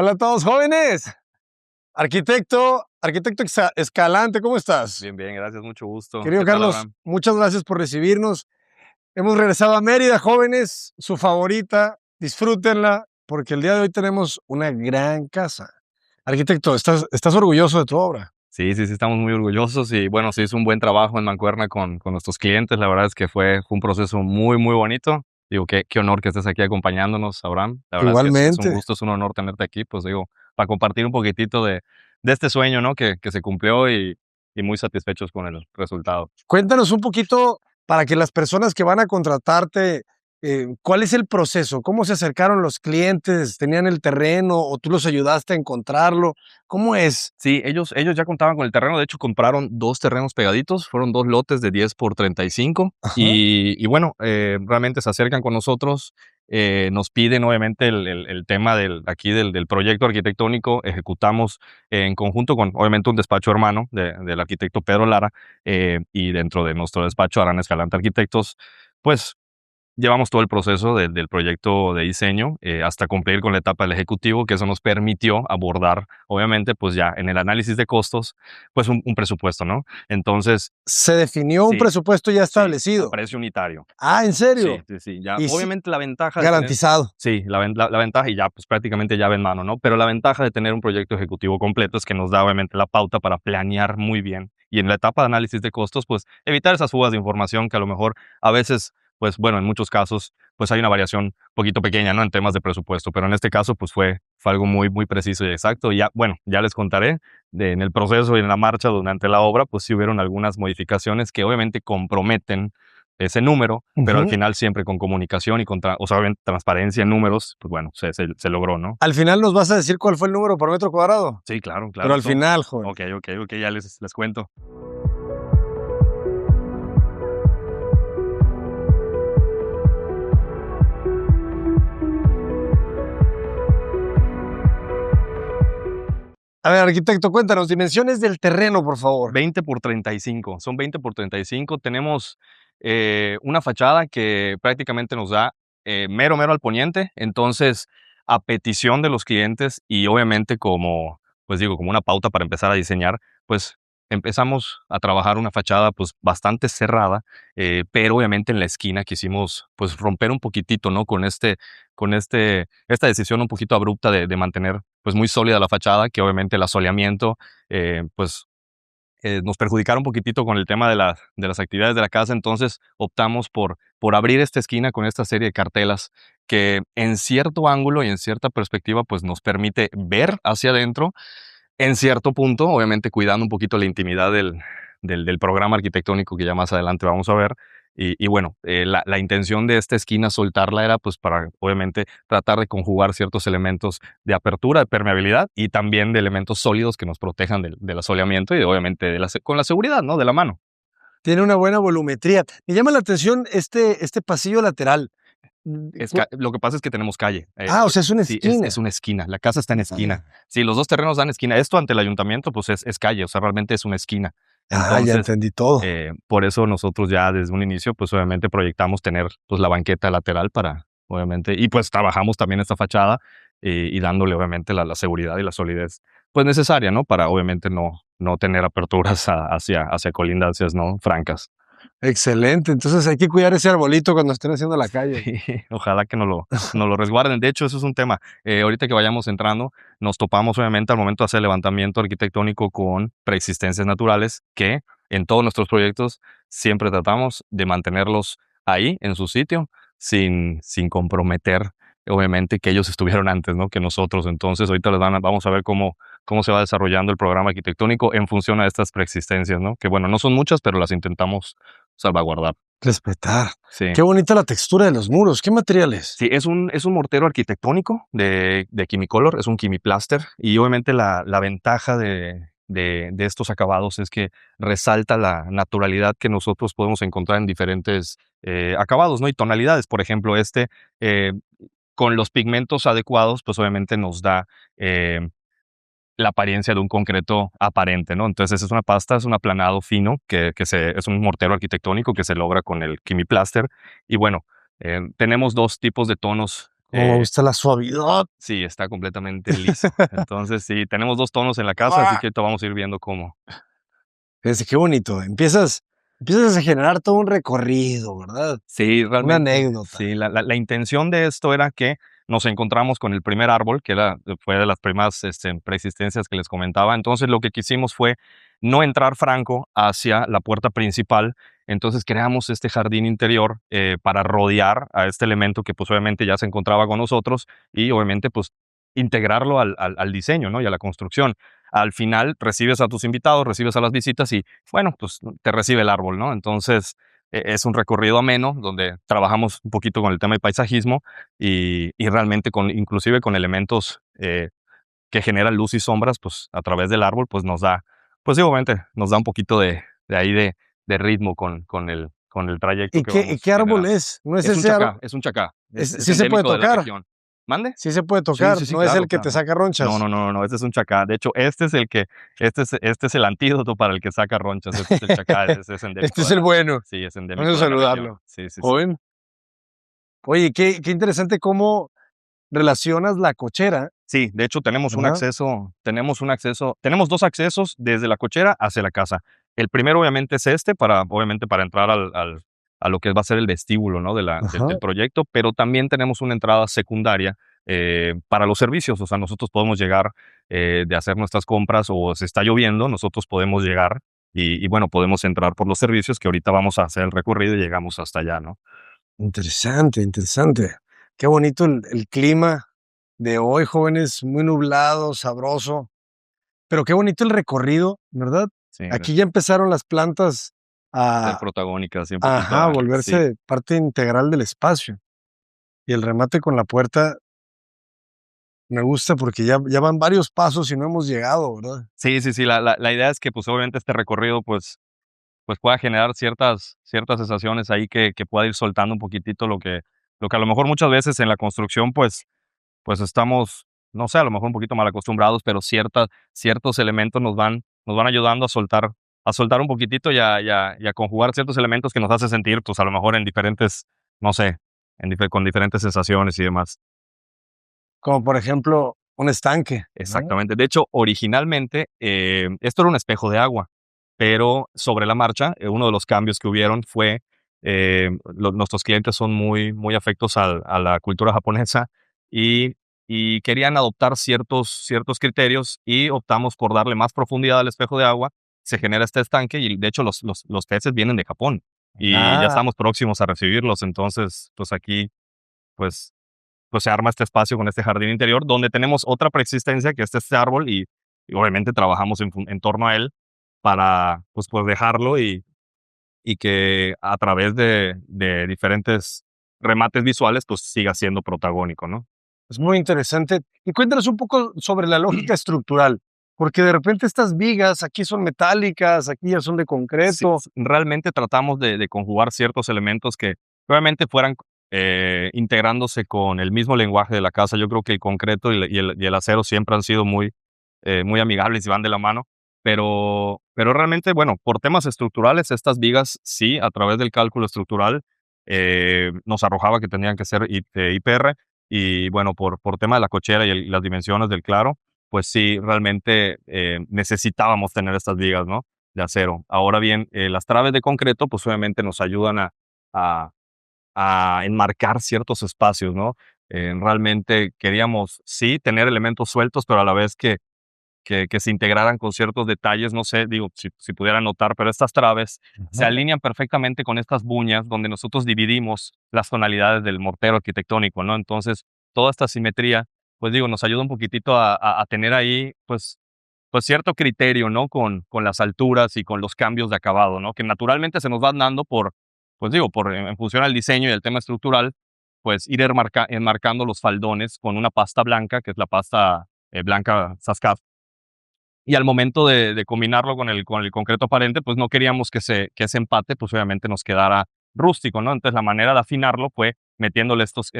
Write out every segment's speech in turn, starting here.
Hola a todos jóvenes. Arquitecto Escalante, ¿cómo estás? Bien, bien, gracias, mucho gusto. Querido ¿Qué tal, Carlos, Abraham? muchas gracias por recibirnos. Hemos regresado a Mérida, jóvenes, su favorita, disfrútenla, porque el día de hoy tenemos una gran casa. Arquitecto, ¿estás orgulloso de tu obra? Sí, sí, sí, estamos muy orgullosos y bueno, se hizo un buen trabajo en Mancuerna con nuestros clientes. La verdad es que fue un proceso muy, muy bonito. Digo, qué honor que estés aquí acompañándonos, Abraham. La verdad es que es un Igualmente. gusto, es un honor tenerte aquí, pues digo, para compartir un poquitito de este sueño, ¿no? Que se cumplió y muy satisfechos con el resultado. Cuéntanos un poquito para que las personas que van a contratarte, ¿cuál es el proceso? ¿Cómo se acercaron los clientes? ¿Tenían el terreno o tú los ayudaste a encontrarlo? ¿Cómo es? Sí, ellos ya contaban con el terreno, de hecho compraron 2 terrenos pegaditos, fueron 2 lotes de 10 por 35 Ajá. y bueno, realmente se acercan con nosotros, nos piden obviamente el tema del proyecto arquitectónico, ejecutamos en conjunto con obviamente un despacho hermano del arquitecto Pedro Lara, y dentro de nuestro despacho Arana Escalante Arquitectos, pues llevamos todo el proceso del proyecto de diseño hasta cumplir con la etapa del ejecutivo, que eso nos permitió abordar, obviamente, pues ya en el análisis de costos, pues un presupuesto, ¿no? Entonces, Se definió un sí, presupuesto ya sí, a establecido. precio unitario. Ah, ¿en Sí, serio? sí, sí. Ya, Y sí, obviamente la ventaja de tener, garantizado. sí, la ventaja y ya, pues prácticamente llave en mano, ¿no? Pero la ventaja de tener un proyecto ejecutivo completo es que nos da obviamente la pauta para planear muy bien. Y en la etapa de análisis de costos, pues evitar esas fugas de información que a lo mejor a veces, pues bueno, en muchos casos, pues hay una variación un poquito pequeña, ¿no? En temas de presupuesto, pero en este caso, pues fue algo muy, muy preciso y exacto. Y ya, bueno, ya les contaré en el proceso y en la marcha durante la obra, pues sí hubieron algunas modificaciones que obviamente comprometen ese número, pero al Ujú. final siempre con comunicación y con o sea, obviamente transparencia en números, pues bueno, se logró, ¿no? Al final nos vas a decir cuál fue el número por metro cuadrado. Sí, claro, Pero claro. al final, joven. Ok, ok, ok, ya les cuento. A ver, arquitecto, cuéntanos, dimensiones del terreno, por favor. 20 por 35, son 20 por 35. Tenemos una fachada que prácticamente nos da mero, mero al poniente. Entonces, a petición de los clientes y obviamente como, pues digo, como una pauta para empezar a diseñar, pues empezamos a trabajar una fachada pues bastante cerrada, pero obviamente en la esquina quisimos pues romper un poquitito, ¿no? Esta decisión un poquito abrupta de mantener pues muy sólida la fachada, que obviamente el asoleamiento pues nos perjudicaron un poquitito con el tema de las actividades de la casa, entonces optamos por abrir esta esquina con esta serie de cartelas que en cierto ángulo y en cierta perspectiva pues nos permite ver hacia adentro, en cierto punto, obviamente cuidando un poquito la intimidad del programa arquitectónico que ya más adelante vamos a ver. Y bueno, la intención de esta esquina soltarla era pues para obviamente tratar de conjugar ciertos elementos de apertura, de permeabilidad y también de elementos sólidos que nos protejan del asoleamiento y obviamente con la seguridad, ¿no? De la mano. Tiene una buena volumetría. Me llama la atención este pasillo lateral. Lo que pasa es que tenemos calle. O sea, es una Sí, es esquina. una esquina. La casa está en esquina. Ah, Sí, los dos terrenos dan esquina. Esto ante el ayuntamiento, pues es calle. O sea, realmente es una esquina. ya Entonces, entendí todo. por eso nosotros ya desde un inicio, pues obviamente proyectamos tener pues la banqueta lateral para, obviamente, y pues trabajamos también esta fachada y dándole obviamente la seguridad y la solidez pues necesaria, ¿no? Para obviamente no tener aperturas hacia colindancias, ¿no? Francas. Excelente. Entonces hay que cuidar ese arbolito cuando estén haciendo la calle. Sí, ojalá que nos lo resguarden. De hecho, eso es un tema. Ahorita que vayamos entrando, nos topamos obviamente al momento de hacer el levantamiento arquitectónico con preexistencias naturales que en todos nuestros proyectos siempre tratamos de mantenerlos ahí, en su sitio, sin comprometer, obviamente, que ellos estuvieron antes, ¿no? Que nosotros. Entonces, ahorita vamos a ver cómo se va desarrollando el programa arquitectónico en función a estas preexistencias, ¿no? Que bueno, no son muchas, pero las intentamos salvaguardar. Respetar. Sí. Qué bonita la textura de los muros. ¿Qué materiales? Sí, es un mortero arquitectónico de Quimicolor, es un Quimiplaster, y obviamente la ventaja de estos acabados es que resalta la naturalidad que nosotros podemos encontrar en diferentes acabados, ¿no? Y tonalidades. Por ejemplo, eh, con los pigmentos adecuados, pues obviamente nos da la apariencia de un concreto aparente, ¿no? Entonces es una pasta, es un aplanado fino, es un mortero arquitectónico que se logra con el Quimiplaster. Y bueno, tenemos dos tipos de tonos Como me gusta la suavidad. Sí, está completamente liso. Entonces, sí, tenemos 2 tonos en la casa, así ¡Ah! que ahorita vamos a ir viendo cómo. Fíjense qué bonito. Empiezas a generar todo un recorrido, ¿verdad? Sí, Una realmente, anécdota. sí, la intención de esto era que nos encontramos con el primer árbol, que fue de las primeras, preexistencias que les comentaba. Entonces, lo que quisimos fue no entrar franco hacia la puerta principal. Entonces, creamos este jardín interior, para rodear a este elemento que, pues, obviamente ya se encontraba con nosotros y, obviamente, pues, integrarlo al diseño, ¿no? Y a la construcción. Al final, recibes a tus invitados, recibes a las visitas y, bueno, pues, te recibe el árbol, ¿no? Entonces, es un recorrido ameno donde trabajamos un poquito con el tema de paisajismo y realmente inclusive con elementos, que generan luz y sombras, pues a través del árbol, pues nos da, pues sí, obviamente nos da un poquito de ahí de ritmo con el trayecto ¿Y que qué vamos árbol generando. es? ¿No es ese árbol? Es un chacá, es ¿Sí se puede endémico de la tocar? región. ¿Mande? Sí se puede Sí, tocar, sí, sí, no es claro, el que te claro. saca No, ronchas. no, no, no, este es un chacá. De hecho, este es el antídoto para el que saca ronchas, este es el chacá, ese es Este endémico es de el la bueno. sí, es endémico Vamos a de la región. saludarlo. Sí, sí, sí. Joven. Oye, qué interesante cómo relacionas la cochera. Sí, de hecho Ajá, tenemos 2 accesos desde la cochera hacia la casa. El primero obviamente es obviamente para entrar a lo que va a ser el vestíbulo, ¿no? Del ajá. proyecto, pero también tenemos una entrada secundaria, para los servicios. O sea, nosotros podemos llegar, de hacer nuestras compras o si está lloviendo, nosotros podemos llegar y bueno, podemos entrar por los servicios que ahorita vamos a hacer el recorrido y llegamos hasta allá, ¿no? Interesante, interesante. Qué bonito el clima de hoy, jóvenes, muy nublado, sabroso, pero qué bonito el recorrido, ¿verdad? Sí, Aquí ya empezaron las plantas ser a protagónicas y un poquito ajá, a sí. volverse parte integral del espacio. Y el remate con la puerta me gusta porque ya van varios pasos y no hemos llegado, ¿verdad? Sí, sí, sí, la idea es que, pues, obviamente este recorrido, pues pueda generar ciertas sensaciones ahí que pueda ir soltando un poquitito lo que a lo mejor muchas veces en la construcción, pues estamos, no sé, a lo mejor un poquito mal acostumbrados, pero ciertos elementos nos van ayudando a soltar un poquitito y a conjugar ciertos elementos que nos hace sentir, pues, a lo mejor en diferentes, no sé, con diferentes sensaciones y demás. Como por ejemplo, un estanque, ¿no? Exactamente. De hecho, originalmente, esto era un espejo de agua, pero sobre la marcha, uno de los cambios que hubieron fue, nuestros clientes son muy, muy afectos a la cultura japonesa y, y querían adoptar ciertos criterios y optamos por darle más profundidad al espejo de agua. Se genera este estanque y de hecho los peces vienen de Japón y ya Ah, estamos próximos a recibirlos. Entonces, pues aquí, pues se arma este espacio con este jardín interior, donde tenemos otra preexistencia, que es este árbol, y obviamente trabajamos en torno a él para, pues dejarlo y que a través de diferentes remates visuales, pues siga siendo protagónico, ¿no? es muy interesante. Y cuéntanos un poco sobre la lógica estructural, porque de repente estas vigas aquí son metálicas, aquí ya son de Sí, concreto. realmente tratamos de conjugar ciertos elementos que obviamente fueran, integrándose con el mismo lenguaje de la casa. Yo creo que el concreto y el acero siempre han sido muy, muy amigables y van de la mano, pero realmente, bueno, por temas estructurales, estas vigas sí, a través del cálculo estructural, nos arrojaba que tenían que ser IPR y bueno, por tema de la cochera y las dimensiones del claro, pues sí, realmente, necesitábamos tener estas vigas, ¿no? De acero. Ahora bien, las traves de concreto, pues obviamente nos ayudan a, a enmarcar ciertos espacios, ¿no? Realmente queríamos, sí, tener elementos sueltos, pero a la vez que se integraran con ciertos detalles, no sé, digo, si pudieran notar, pero estas traves se Ajá. alinean perfectamente con estas buñas donde nosotros dividimos las tonalidades del mortero arquitectónico, ¿no? Entonces, toda esta simetría, pues digo, nos ayuda un poquitito a tener ahí, pues cierto criterio, ¿no? Con las alturas y con los cambios de acabado, ¿no? Que naturalmente se nos van dando pues digo, en función al diseño y al tema estructural, pues ir enmarcando los faldones con una pasta blanca, que es la pasta, blanca Saskaf. Y al momento de combinarlo con el concreto aparente, pues no queríamos que ese empate, pues obviamente nos quedara rústico, ¿no? Entonces la manera de afinarlo fue metiéndole estos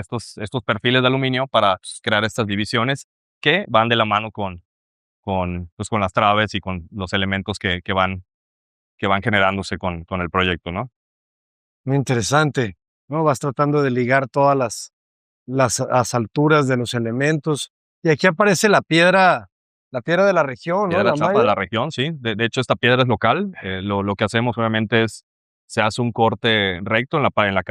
perfiles de aluminio para, pues, crear estas divisiones que van de la mano con las traves y con los elementos que van generándose con el proyecto, ¿no? Muy interesante, ¿no? Vas tratando de ligar todas las alturas de los elementos. Y aquí aparece la piedra de la región, ¿no? Piedra La chapa de maya. la región, sí. De hecho, esta piedra es local. Lo que hacemos obviamente es, se hace un corte recto en la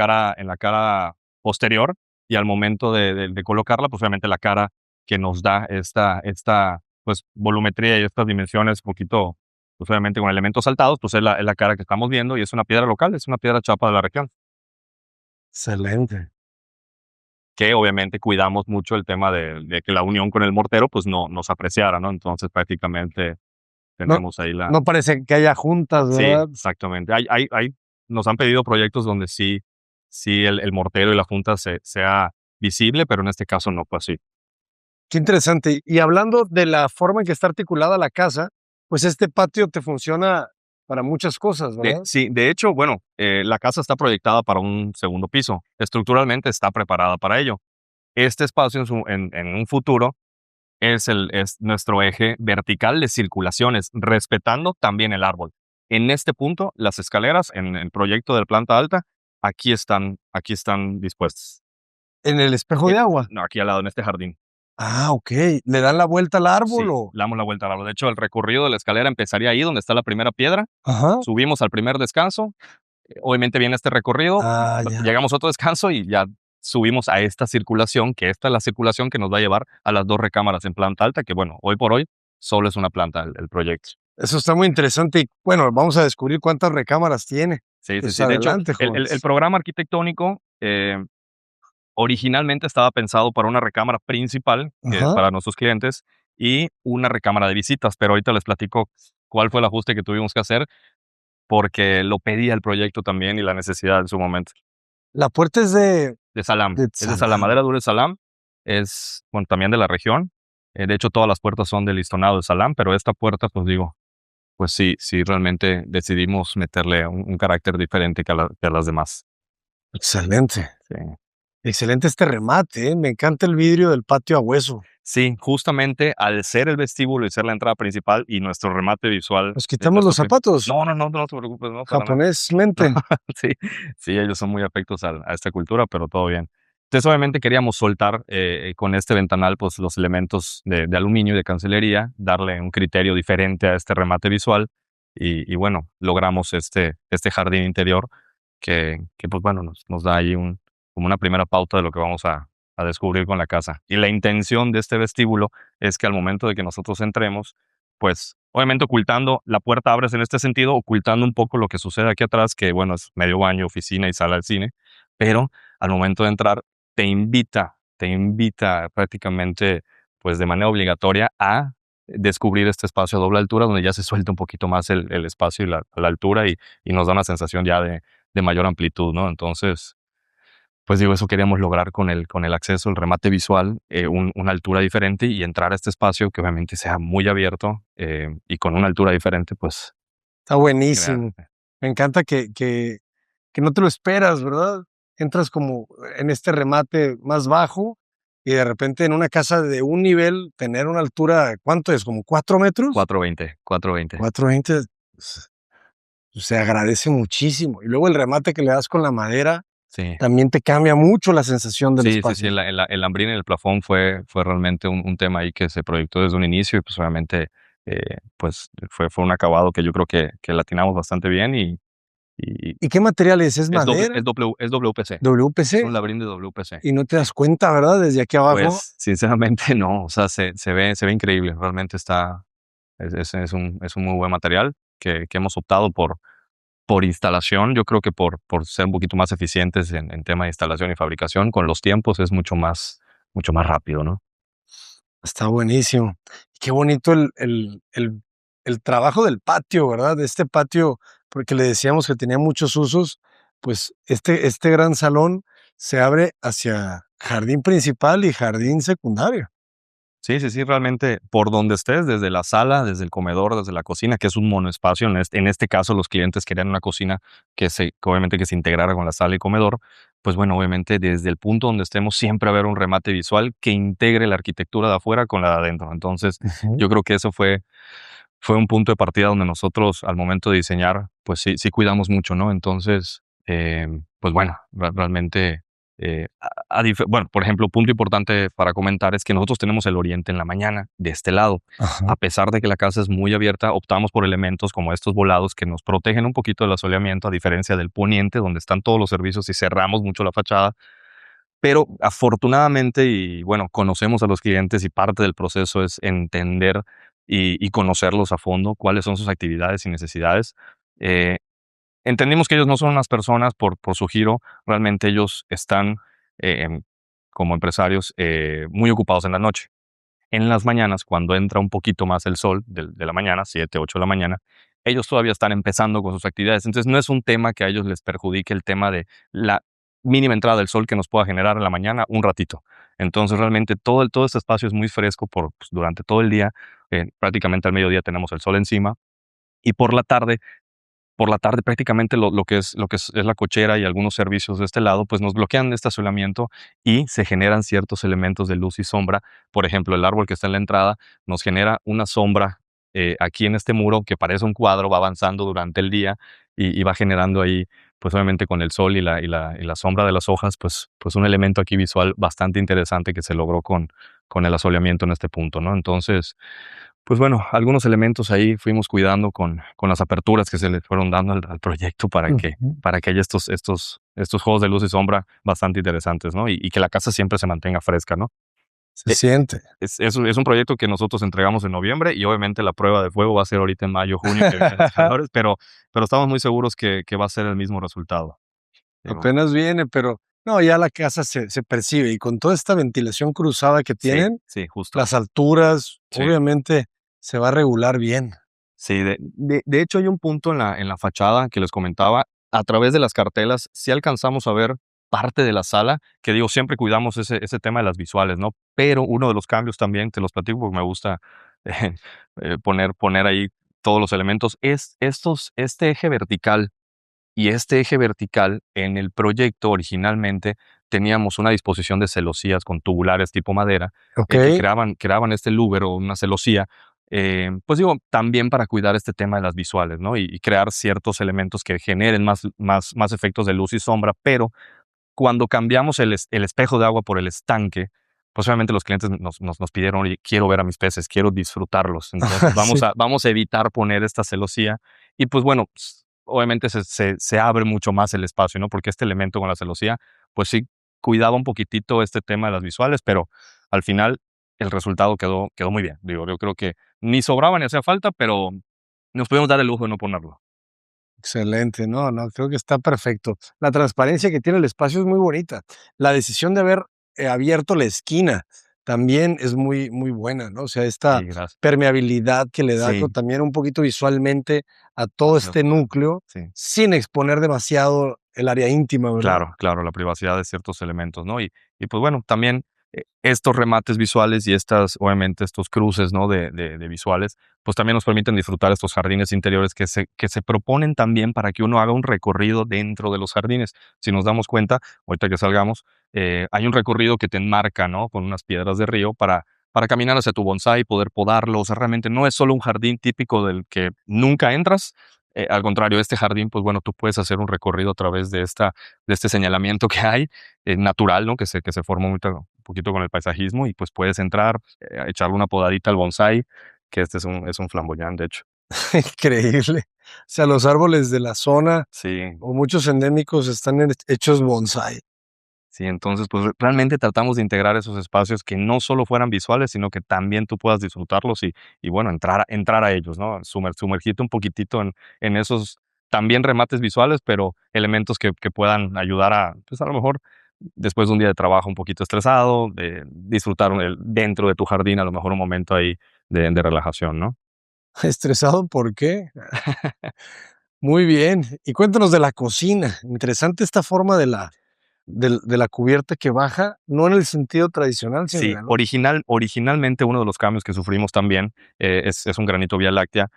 cara posterior y al momento de colocarla, pues obviamente la cara que nos da esta pues volumetría y estas dimensiones un poquito, pues obviamente con elementos saltados, pues es la cara que estamos viendo y es una piedra local, es una piedra chapa de la región. Excelente. Que obviamente cuidamos mucho el tema de que la unión con el mortero pues no nos apreciara, ¿no? Entonces prácticamente No, tenemos ahí la... no parece que haya juntas, Sí, ¿verdad? exactamente. Nos han pedido proyectos donde sí el mortero y la junta sea visible, pero en este caso no fue así. Qué interesante. Y hablando de la forma en que está articulada la casa, pues este patio te funciona para muchas cosas, ¿verdad? Sí, de hecho, bueno, la casa está proyectada para un segundo piso. Estructuralmente está preparada para ello. Este espacio en un futuro es nuestro eje vertical de circulaciones, respetando también el árbol. En este punto, las escaleras en el proyecto de planta alta, aquí están dispuestas. En el espejo de agua. No, aquí al lado, en este jardín. Ah, okey. ¿Le dan la vuelta al árbol Sí, o? le damos la vuelta al árbol. De hecho, el recorrido de la escalera empezaría ahí donde está la primera piedra. Ajá. Subimos al primer descanso. Obviamente viene este recorrido, Ah, ya. llegamos a otro descanso y ya subimos a esta circulación, que esta es la circulación que nos va a llevar a las 2 recámaras en planta alta, que bueno, hoy por hoy solo es una planta el proyecto. Eso está muy interesante y, bueno, vamos a descubrir cuántas recámaras tiene. Sí, sí, Pues sí. De hecho, adelante, el jóvenes. programa arquitectónico, originalmente estaba pensado para una recámara principal, que es Ajá. para nuestros clientes, y una recámara de visitas, pero ahorita les platico cuál fue el ajuste que tuvimos que hacer, porque lo pedía el proyecto también y la necesidad en su momento. La puerta es De Salam, de es de Salam, Salam. madera dura de Salam, es, bueno, también de la región. De hecho, todas las puertas son del listonado de Salam, pero esta puerta, pues digo, pues sí, realmente decidimos meterle un carácter diferente que a las demás. Excelente. Sí. Excelente este remate, ¿eh? Me encanta el vidrio del patio a hueso. Sí, justamente al ser el vestíbulo y ser la entrada principal y nuestro remate visual Nos de quitamos nuestro los cliente. zapatos, No te preocupes, no, para nada. japonesmente. Sí, sí, ellos son muy afectos a esta cultura, pero todo bien. Entonces, obviamente queríamos soltar con este ventanal pues, los elementos de aluminio y de cancelería, darle un criterio diferente a este remate visual y bueno, logramos este jardín interior que pues bueno, nos da ahí como una primera pauta de lo que vamos a descubrir con la casa. Y la intención de este vestíbulo es que al momento de que nosotros entremos, pues obviamente ocultando, la puerta abres en este sentido, ocultando un poco lo que sucede aquí atrás, que bueno, es medio baño, oficina y sala del cine, pero al momento de entrar te invita prácticamente pues de manera obligatoria a descubrir este espacio a doble altura donde ya se suelta un poquito más el espacio y la altura y nos da una sensación ya de mayor amplitud, ¿no? Entonces, pues digo, eso queríamos lograr con el acceso, el remate visual, una altura diferente y entrar a este espacio que obviamente sea muy abierto y con una altura diferente, pues Está crear. buenísimo. Me encanta que no te lo esperas, ¿verdad? Entras como en este remate más bajo y de repente en una casa de un nivel tener una altura, ¿cuánto es? ¿Como 4 metros? 420. 420, s se agradece muchísimo. Y luego el remate que le das con la madera Sí. también te cambia mucho la sensación del Sí, sí, sí, espacio. el lambrín en el plafón fue realmente un tema ahí que se proyectó desde un inicio y pues obviamente pues fue un acabado que yo creo que le atinamos bastante bien y ¿Y qué material es? ¿Es madera? es WPC, es un ¿WPC? lambrín de WPC. Y no te Sí. das cuenta, ¿verdad? Desde aquí abajo. Pues sinceramente no, o sea, se ve increíble, realmente es un muy buen material que hemos optado por instalación, yo creo que por ser un poquito más eficientes en tema de instalación y fabricación, con los tiempos es mucho más rápido, ¿no? Está buenísimo. Qué bonito el trabajo del patio, ¿verdad? De este patio, porque le decíamos que tenía muchos usos, pues este gran salón se abre hacia jardín principal y jardín secundario. Sí, sí, sí, realmente por donde estés, desde la sala, desde el comedor, desde la cocina, que es un monoespacio, en este caso los clientes querían una cocina que obviamente que se integrara con la sala y comedor, pues bueno, obviamente desde el punto donde estemos siempre va a haber un remate visual que integre la arquitectura de afuera con la de adentro. Entonces, Ujú. yo creo que eso fue un punto de partida donde nosotros al momento de diseñar, pues sí cuidamos mucho, ¿no? Entonces, pues bueno, realmente Bueno, por ejemplo, punto importante para comentar es que nosotros tenemos el oriente en la mañana de este lado. Ajá. A pesar de que la casa es muy abierta, optamos por elementos como estos volados que nos protegen un poquito del asoleamiento, a diferencia del poniente, donde están todos los servicios y cerramos mucho la fachada. Pero afortunadamente, y bueno, conocemos a los clientes y parte del proceso es entender y conocerlos a fondo, cuáles son sus actividades y necesidades. Eh, Entendimos que ellos no son unas personas por su giro, realmente ellos están, como empresarios, muy ocupados en la noche. En las mañanas, cuando entra un poquito más el sol de la mañana, 7 8 de la mañana, ellos todavía están empezando con sus actividades. Entonces, no es un tema que a ellos les perjudique el tema de la mínima entrada del sol que nos pueda generar en la mañana un ratito. Entonces, realmente todo este espacio es muy fresco pues, durante todo el día. Prácticamente al mediodía tenemos el sol encima y por la tarde prácticamente lo que es la cochera y algunos servicios de este lado, pues nos bloquean este asolamiento y se generan ciertos elementos de luz y sombra. Por ejemplo, el árbol que está en la entrada nos genera una sombra aquí en este muro que parece un cuadro, va avanzando durante el día y va generando ahí, pues obviamente con el sol y la sombra de las hojas, pues un elemento aquí visual bastante interesante que se logró con el asoleamiento en este punto, ¿no? Entonces, pues bueno, algunos elementos ahí fuimos cuidando con las aperturas que se le fueron dando al proyecto para que Ujú. para que haya estos juegos de luz y sombra bastante interesantes, ¿no? Y que la casa siempre se mantenga fresca, ¿no? Se Eh, siente. es un proyecto que nosotros entregamos en noviembre y obviamente la prueba de fuego va a ser ahorita en mayo, junio, que vienen los calores, pero estamos muy seguros que va a ser el mismo resultado. Digo, Apenas viene, pero no, ya la casa se percibe, y con toda esta ventilación cruzada que sí, tienen, sí, justo. las alturas, Sí. obviamente, se va a regular bien. Sí, de hecho, hay un punto en la fachada que les comentaba, a través de las cartelas, sí alcanzamos a ver parte de la sala, que digo, siempre cuidamos ese tema de las visuales, ¿no? Pero uno de los cambios también, te los platico porque me gusta, eh, poner ahí todos los elementos, es este eje vertical. Y este eje vertical, en el proyecto originalmente teníamos una disposición de celosías con tubulares tipo madera, que Okey, creaban este louver o una celosía, pues digo, también para cuidar este tema de las visuales, ¿no? Y crear ciertos elementos que generen más efectos de luz y sombra, pero cuando cambiamos el espejo de agua por el estanque, pues obviamente los clientes nos pidieron: "Oye, quiero ver a mis peces, quiero disfrutarlos, entonces sí, vamos a evitar poner esta celosía", y pues bueno, obviamente se abre mucho más el espacio, ¿no? Porque este elemento con la celosía, pues sí cuidaba un poquitito este tema de las visuales, pero al final el resultado quedó muy bien. Digo, yo creo que ni sobraba ni hacía falta, pero nos pudimos dar el lujo de no ponerlo. excelente. No, no, creo que está perfecto. La transparencia que tiene el espacio es muy bonita. La decisión de haber, abierto la esquina también es muy muy buena, ¿no? O sea, esta Sí, gracias. permeabilidad que le da co Sí, también un poquito visualmente a todo totalmente de este acuerdo. núcleo, Sí. sin exponer demasiado el área íntima, ¿verdad? Claro, claro, la privacidad de ciertos elementos, ¿no? Y pues bueno, también estos remates visuales y obviamente, estos cruces, ¿no? De visuales, pues también nos permiten disfrutar estos jardines interiores que se proponen también para que uno haga un recorrido dentro de los jardines. Si nos damos cuenta, ahorita que salgamos, hay un recorrido que te enmarca, ¿no? Con unas piedras de río para caminar hacia tu bonsái, poder podarlo. O sea, realmente no es solo un jardín típico del que nunca entras. Al contrario, este jardín, pues bueno, tú puedes hacer un recorrido a través de este señalamiento que hay, natural, ¿no? Que se forma un poquito con el paisajismo y pues puedes entrar, echarle una podadita al bonsái, que este es un flamboyán, de hecho. Increíble. O sea, los árboles de la zona Sí, o muchos endémicos están hechos bonsái. sí, entonces, pues realmente tratamos de integrar esos espacios que no solo fueran visuales, sino que también tú puedas disfrutarlos y bueno, entrar a ellos, ¿no? Sumergirte un poquitito en esos también remates visuales, pero elementos que puedan ayudar a, pues a lo mejor después de un día de trabajo un poquito estresado, de disfrutar dentro de tu jardín, a lo mejor un momento ahí de relajación, ¿no? ¿Estresado por qué? Muy bien. Y cuéntanos de la cocina. Interesante esta forma de la cubierta que baja, no en el sentido tradicional, sino en Sí, el otro. originalmente uno de los cambios que sufrimos también, es un granito Vía Láctea.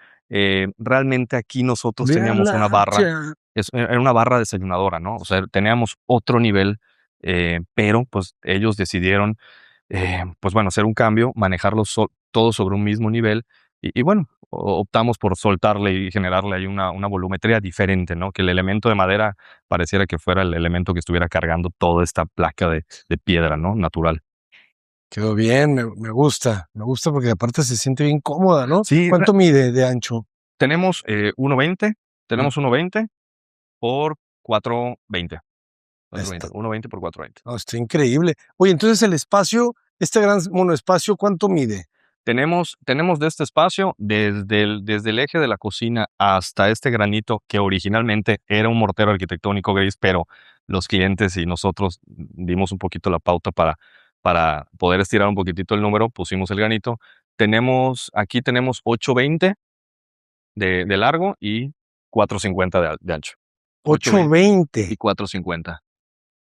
Realmente aquí nosotros Vía teníamos una barra, láctea. era una barra desayunadora, ¿no? O sea, teníamos otro nivel, pero, pues, ellos decidieron, pues bueno, hacer un cambio, manejarlo todo sobre un mismo nivel y bueno, optamos por soltarle y generarle ahí una volumetría diferente, ¿no? Que el elemento de madera pareciera que fuera el elemento que estuviera cargando toda esta placa de piedra, ¿no? Natural. Quedó bien, me gusta porque aparte se siente bien cómoda, ¿no? Sí, ¿Cuánto mide de ancho? tenemos 1.20, Ah, tenemos 1.20 por 4.20. 4.20, está, 1.20 por 4.20. no, está increíble. Oye, entonces el espacio, este gran monoespacio, ¿cuánto mide? Tenemos de este espacio, desde el eje de la cocina hasta este granito, que originalmente era un mortero arquitectónico gris, pero los clientes y nosotros dimos un poquito la pauta para poder estirar un poquitito el número, pusimos el granito. Aquí tenemos 8.20 de largo y 4.50 de ancho. 8.20 8.20 y 4.50.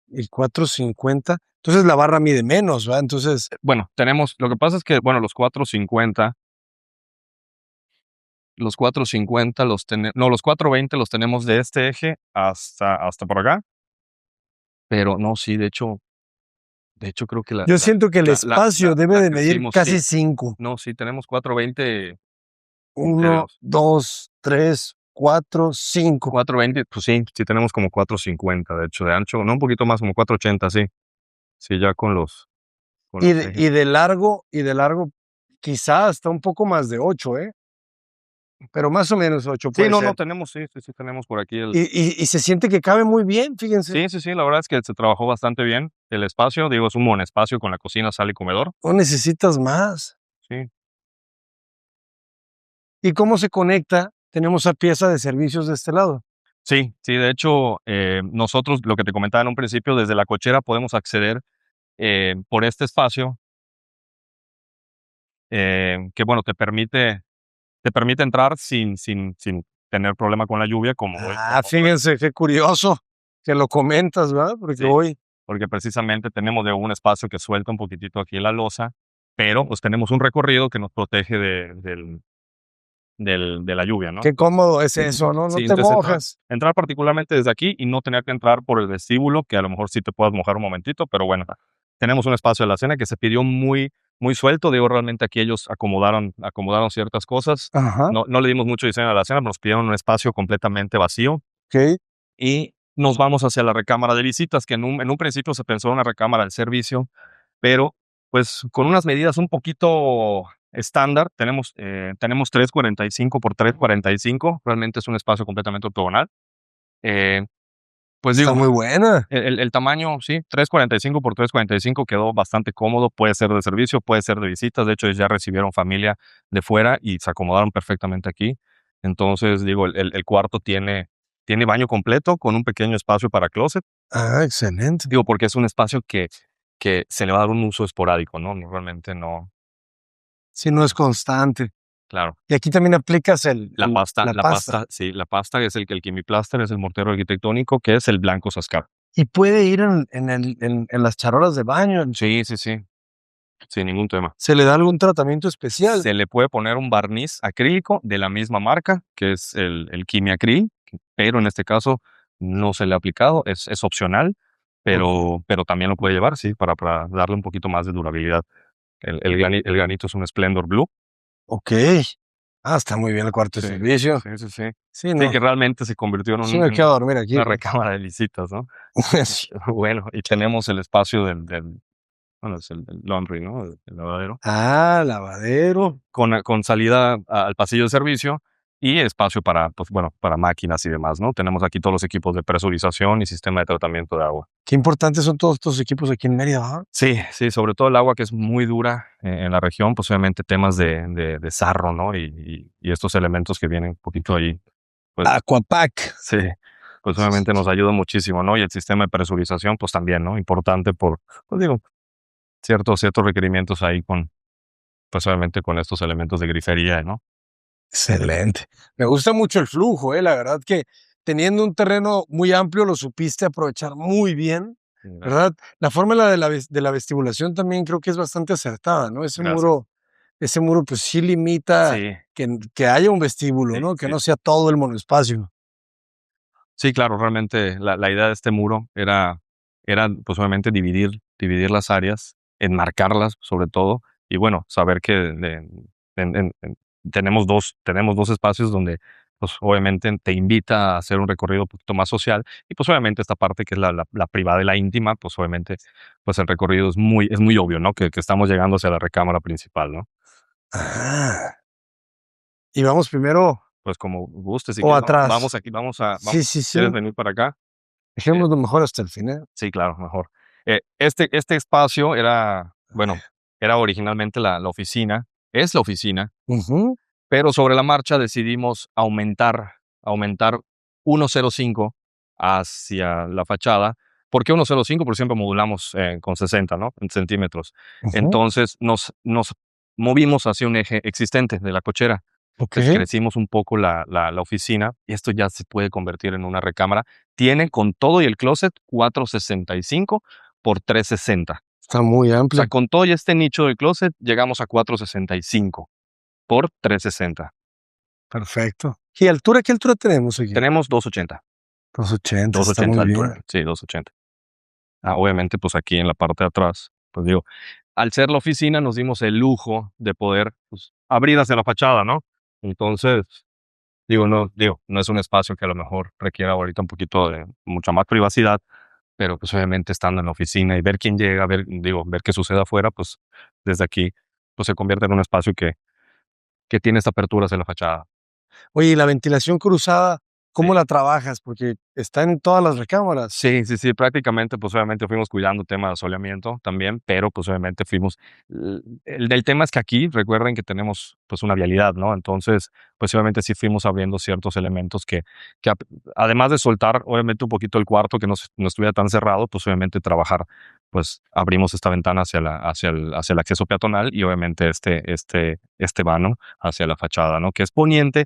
y 4.50. Entonces la barra mide menos, ¿va? Entonces, Bueno, lo que pasa es que, bueno, los 4.50 los 4.20 los tenemos de este eje hasta por acá, pero no, sí, de hecho creo que yo siento que el espacio debe la de medir crecimos, sí. casi 5. No, sí, tenemos 4.20 entre 1, los 2, 3, 4, 5. 4.20, pues sí tenemos como 4.50, de hecho, de ancho, no, un poquito más, como 4.80, sí. Sí, ya con Y los de, ejes. y de largo, quizá hasta un poco más de 8, ¿eh? Pero más o menos 8 Sí, puede no, ser. tenemos, sí tenemos por aquí Y se siente que cabe muy bien, fíjense. sí, la verdad es que se trabajó bastante bien el espacio, digo, es un monoespacio con la cocina, sala y comedor. No necesitas más. Sí. ¿Y cómo se conecta? Tenemos a pieza de servicios de este lado. Sí, de hecho, nosotros, lo que te comentaba en un principio, desde la cochera podemos acceder por este espacio, que bueno, te permite entrar sin tener problema con la lluvia, como hoy. Ah, fíjense qué curioso que lo comentas, ¿verdad? Porque Sí, hoy, porque precisamente tenemos de un espacio que suelta un poquitito aquí la losa, pero pues tenemos un recorrido que nos protege de la lluvia, ¿no? qué cómodo es eso, ¿no? No Sí, te entonces mojas. entrar particularmente desde aquí y no tener que entrar por el vestíbulo, que a lo mejor sí te puedas mojar un momentito, pero bueno, tenemos un espacio de la cena que se pidió muy, muy suelto. Digo, realmente aquí ellos acomodaron ciertas cosas. Ajá, No le dimos mucho diseño a la cena, pero nos pidieron un espacio completamente vacío ok. y nos vamos hacia la recámara de visitas, que en un principio se pensó en una recámara de servicio, pero pues con unas medidas un poquito estándar, tenemos 3.45 por 3.45, realmente es un espacio completamente ortogonal. Eh, pues Está digo, muy buena. el tamaño, sí, 3.45 por 3.45 quedó bastante cómodo, puede ser de servicio, puede ser de visitas, de hecho ellos ya recibieron familia de fuera y se acomodaron perfectamente aquí. Entonces, digo, el cuarto tiene baño completo con un pequeño espacio para closet, Ah, excelente. digo, porque es un espacio que se le va a dar un uso esporádico, ¿no? Realmente no, Si no es constante. claro. Y aquí también aplicas La pasta, la pasta. sí, la pasta es el Chemiplaster, es el mortero arquitectónico, que es el blanco Sascar. Y puede ir en las charolas de baño. Sí, sin ningún tema. ¿Se le da algún tratamiento especial? Se le puede poner un barniz acrílico de la misma marca, que es el Quimiacril, pero en este caso no se le ha aplicado, es opcional, Ok. pero también lo puede llevar, sí, para darle un poquito más de durabilidad. El granito es un Splendor Blue. Ok. Ah, está muy bien el cuarto de Sí, servicio. sí. Sí, Sí, no. que realmente se convirtió en Sí me quedo a dormir aquí, una güey. recámara de visitas, ¿no? Bueno, y tenemos el espacio bueno, es el laundry, ¿no? El lavadero. Ah, lavadero. Con salida al pasillo de servicio y espacio para, pues, bueno, para máquinas y demás, ¿no? Tenemos aquí todos los equipos de presurización y sistema de tratamiento de agua. Qué importantes son todos estos equipos aquí en Mérida, ¿va? Sí, sobre todo el agua que es muy dura en la región, pues obviamente temas de sarro, ¿no? Y estos elementos que vienen un poquito ahí, pues Aquapack. sí, pues obviamente nos ayuda muchísimo, ¿no? Y el sistema de presurización, pues también, ¿no? Importante pues digo, ciertos requerimientos ahí pues obviamente con estos elementos de grifería, ¿no? Excelente. Me gusta mucho el flujo, la verdad que teniendo un terreno muy amplio lo supiste aprovechar muy bien, Gracias. ¿verdad? La fórmula de la vestibulación también creo que es bastante acertada, ¿no? Gracias. Ese muro pues sí limita Sí, que haya un vestíbulo, ¿no? Que sí. no sea todo el monoespacio. Sí, claro, realmente la idea de este muro era, pues, obviamente dividir las áreas, enmarcarlas, sobre todo, y bueno, saber que tenemos dos espacios donde, pues, obviamente te invita a hacer un recorrido un poquito más social y, pues, obviamente esta parte que es la privada y la íntima, pues, obviamente, pues, el recorrido es muy obvio, ¿no? Que estamos llegando hacia la recámara principal, ¿no? Ah, y vamos primero Pues, como gustes, si o quieres, atrás. vamos aquí, Sí, sí, ¿quieres sí. venir para acá? Eh, Dejémoslo mejor hasta el final. sí, claro, mejor. Este espacio era, bueno, era originalmente la oficina, es la oficina, Ujú, pero sobre la marcha decidimos aumentar 1.05 hacia la fachada. ¿Por qué 1.05? Porque siempre modulamos, con 60, ¿no? En centímetros. ujú. Entonces, nos movimos hacia un eje existente de la cochera. Entonces, Okey, crecimos un poco la oficina, y esto ya se puede convertir en una recámara. Tiene, con todo y el closet, 4.65 por 3.60. está muy O sea, amplia. con todo y este nicho del closet, llegamos a 4.65 por 3.60. Perfecto. ¿Y altura? ¿Qué altura tenemos aquí? Tenemos 2.80, 280, está 2.80 muy de bien. altura. Sí, 2.80. Obviamente, pues aquí en la parte de atrás, pues digo, al ser la oficina nos dimos el lujo de poder, pues, abrir hacia la fachada, ¿no? Entonces, no es un espacio que a lo mejor requiera ahorita un poquito de mucha más privacidad, pero pues obviamente estando en la oficina y ver quién llega, ver qué sucede afuera, pues desde aquí, pues se convierte en un espacio que tiene esta apertura hacia la fachada. Oye, ¿y la ventilación cruzada, Sí. cómo la trabajas? Porque está en todas las recámaras. Sí, sí, sí, prácticamente, pues, obviamente fuimos cuidando tema de asoleamiento también, pero, pues, obviamente fuimos el del tema es que aquí recuerden que tenemos, pues, una vialidad, ¿no? Entonces, pues, obviamente sí fuimos abriendo ciertos elementos que además de soltar, obviamente, un poquito el cuarto, que no estuviera tan cerrado, pues, obviamente trabajar, pues, abrimos esta ventana hacia el acceso peatonal y obviamente este vano hacia la fachada, ¿no? Que es poniente,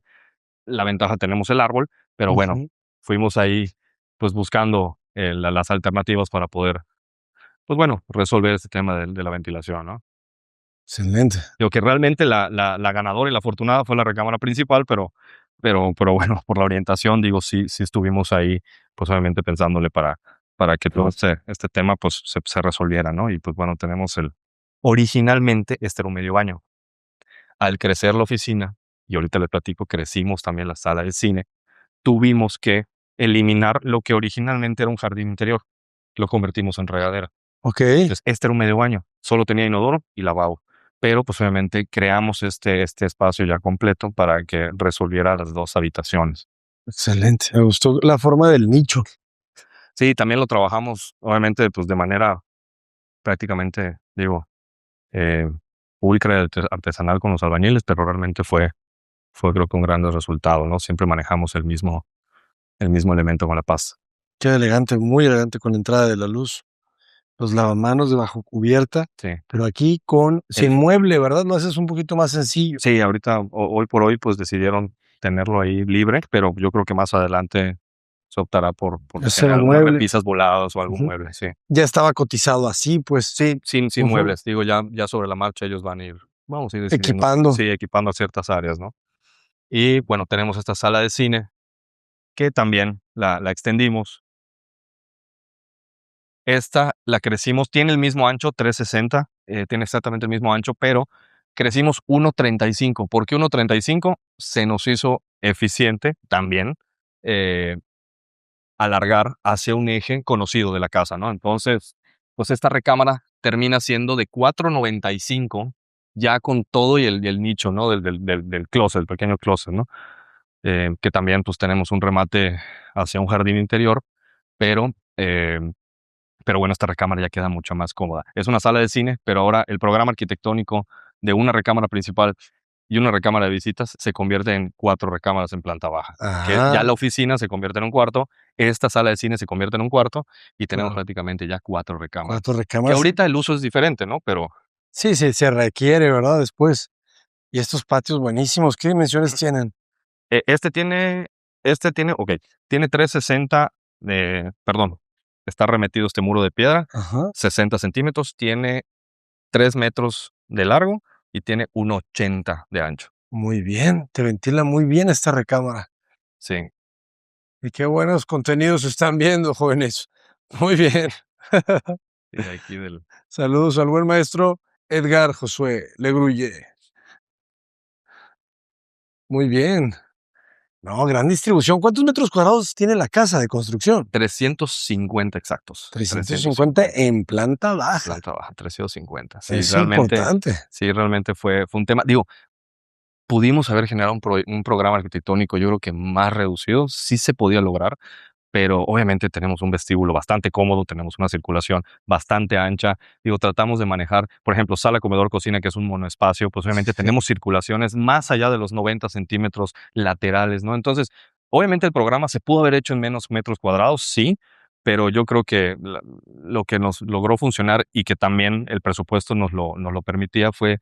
la ventaja tenemos el árbol, pero bueno, Ujú, fuimos ahí, pues, buscando, las alternativas para poder, pues, bueno, resolver este tema de la ventilación, ¿no? excelente. Digo que realmente la ganadora y la afortunada fue la recámara principal, pero bueno, por la orientación, digo, sí estuvimos ahí, pues, obviamente pensándole para que todo este tema, pues, se resolviera, ¿no? Y, pues, bueno, tenemos originalmente, este era un medio baño. Al crecer la oficina, y ahorita les platico, crecimos también la sala de cine, tuvimos que eliminar lo que originalmente era un jardín interior, lo convertimos en regadera. Okey, Entonces, este era un medio baño, solo tenía inodoro y lavabo, pero, pues, obviamente creamos este espacio ya completo para que resolviera las 2 habitaciones. excelente. Me gustó la forma del nicho. Sí, también lo trabajamos, obviamente, pues, de manera prácticamente, digo, eh, pulcra y artesanal con los albañiles, pero realmente fue creo que un gran resultado, ¿no? Siempre manejamos el mismo elemento con la pasta. Qué elegante, muy elegante con la entrada de la luz, los lavamanos de bajo cubierta, Sí. pero aquí con El sin mueble, ¿verdad? Lo haces un poquito más sencillo. Sí, ahorita, hoy por hoy, pues, decidieron tenerlo ahí libre, pero yo creo que más adelante se optará por Hacer tener un algunas mueble. repisas voladas o algún Ujú. mueble, sí. Ya estaba cotizado así, pues. Sí, sin Ujú. muebles, digo, ya sobre la marcha ellos van a ir, vamos a ir decidiendo, Equipando. sí, equipando ciertas áreas, ¿no? Y bueno, tenemos esta sala de cine que también la extendimos. Esta la crecimos, tiene el mismo ancho, 3.60, tiene exactamente el mismo ancho, pero crecimos 1.35. ¿Por qué 1.35? Se nos hizo eficiente también, eh, alargar hacia un eje conocido de la casa, ¿no? Entonces, pues esta recámara termina siendo de 4.95, ya con todo y el nicho, ¿no? Del closet, el pequeño closet, ¿no? Que también, pues, tenemos un remate hacia un jardín interior, pero, pero bueno, esta recámara ya queda mucho más cómoda. Es una sala de cine, pero ahora el programa arquitectónico de una recámara principal y una recámara de visitas se convierte en 4 recámaras en planta baja, que ya Ah, la oficina se convierte en un cuarto, esta sala de cine se convierte en un cuarto y tenemos claro, prácticamente ya 4 4 recámaras. Que recámaras. ahorita el uso es diferente, ¿no? Pero Sí, sí, se requiere, ¿verdad? Después. Y estos patios buenísimos, ¿qué dimensiones tienen? e este tiene, okey, tiene 3.60 perdón, está remetido este muro de piedra, Ajá, 60 centímetros, tiene 3 metros de largo y tiene 1.80 de ancho. muy bien, te ventila muy bien esta recámara. Sí, Y qué buenos contenidos están viendo, jóvenes. Muy bien. sí, aquí del Saludos al buen maestro Edgar Josué Legruye. Muy bien. No, gran distribución. ¿Cuántos metros cuadrados tiene la casa de construcción? 350 exactos. 350 en planta baja. Planta baja, 350. Es importante. Sí, realmente fue un tema. Digo, pudimos haber generado un programa arquitectónico, yo creo que más reducido, sí se podía lograr, pero obviamente tenemos un vestíbulo bastante cómodo, tenemos una circulación bastante ancha. Digo, tratamos de manejar, por ejemplo, sala, comedor, cocina, que es un monoespacio, pues obviamente Sí. tenemos circulaciones más allá de los 90 centímetros laterales, ¿no? Entonces, obviamente el programa se pudo haber hecho en menos metros cuadrados, sí, pero yo creo que lo que nos logró funcionar y que también el presupuesto nos lo permitía fue,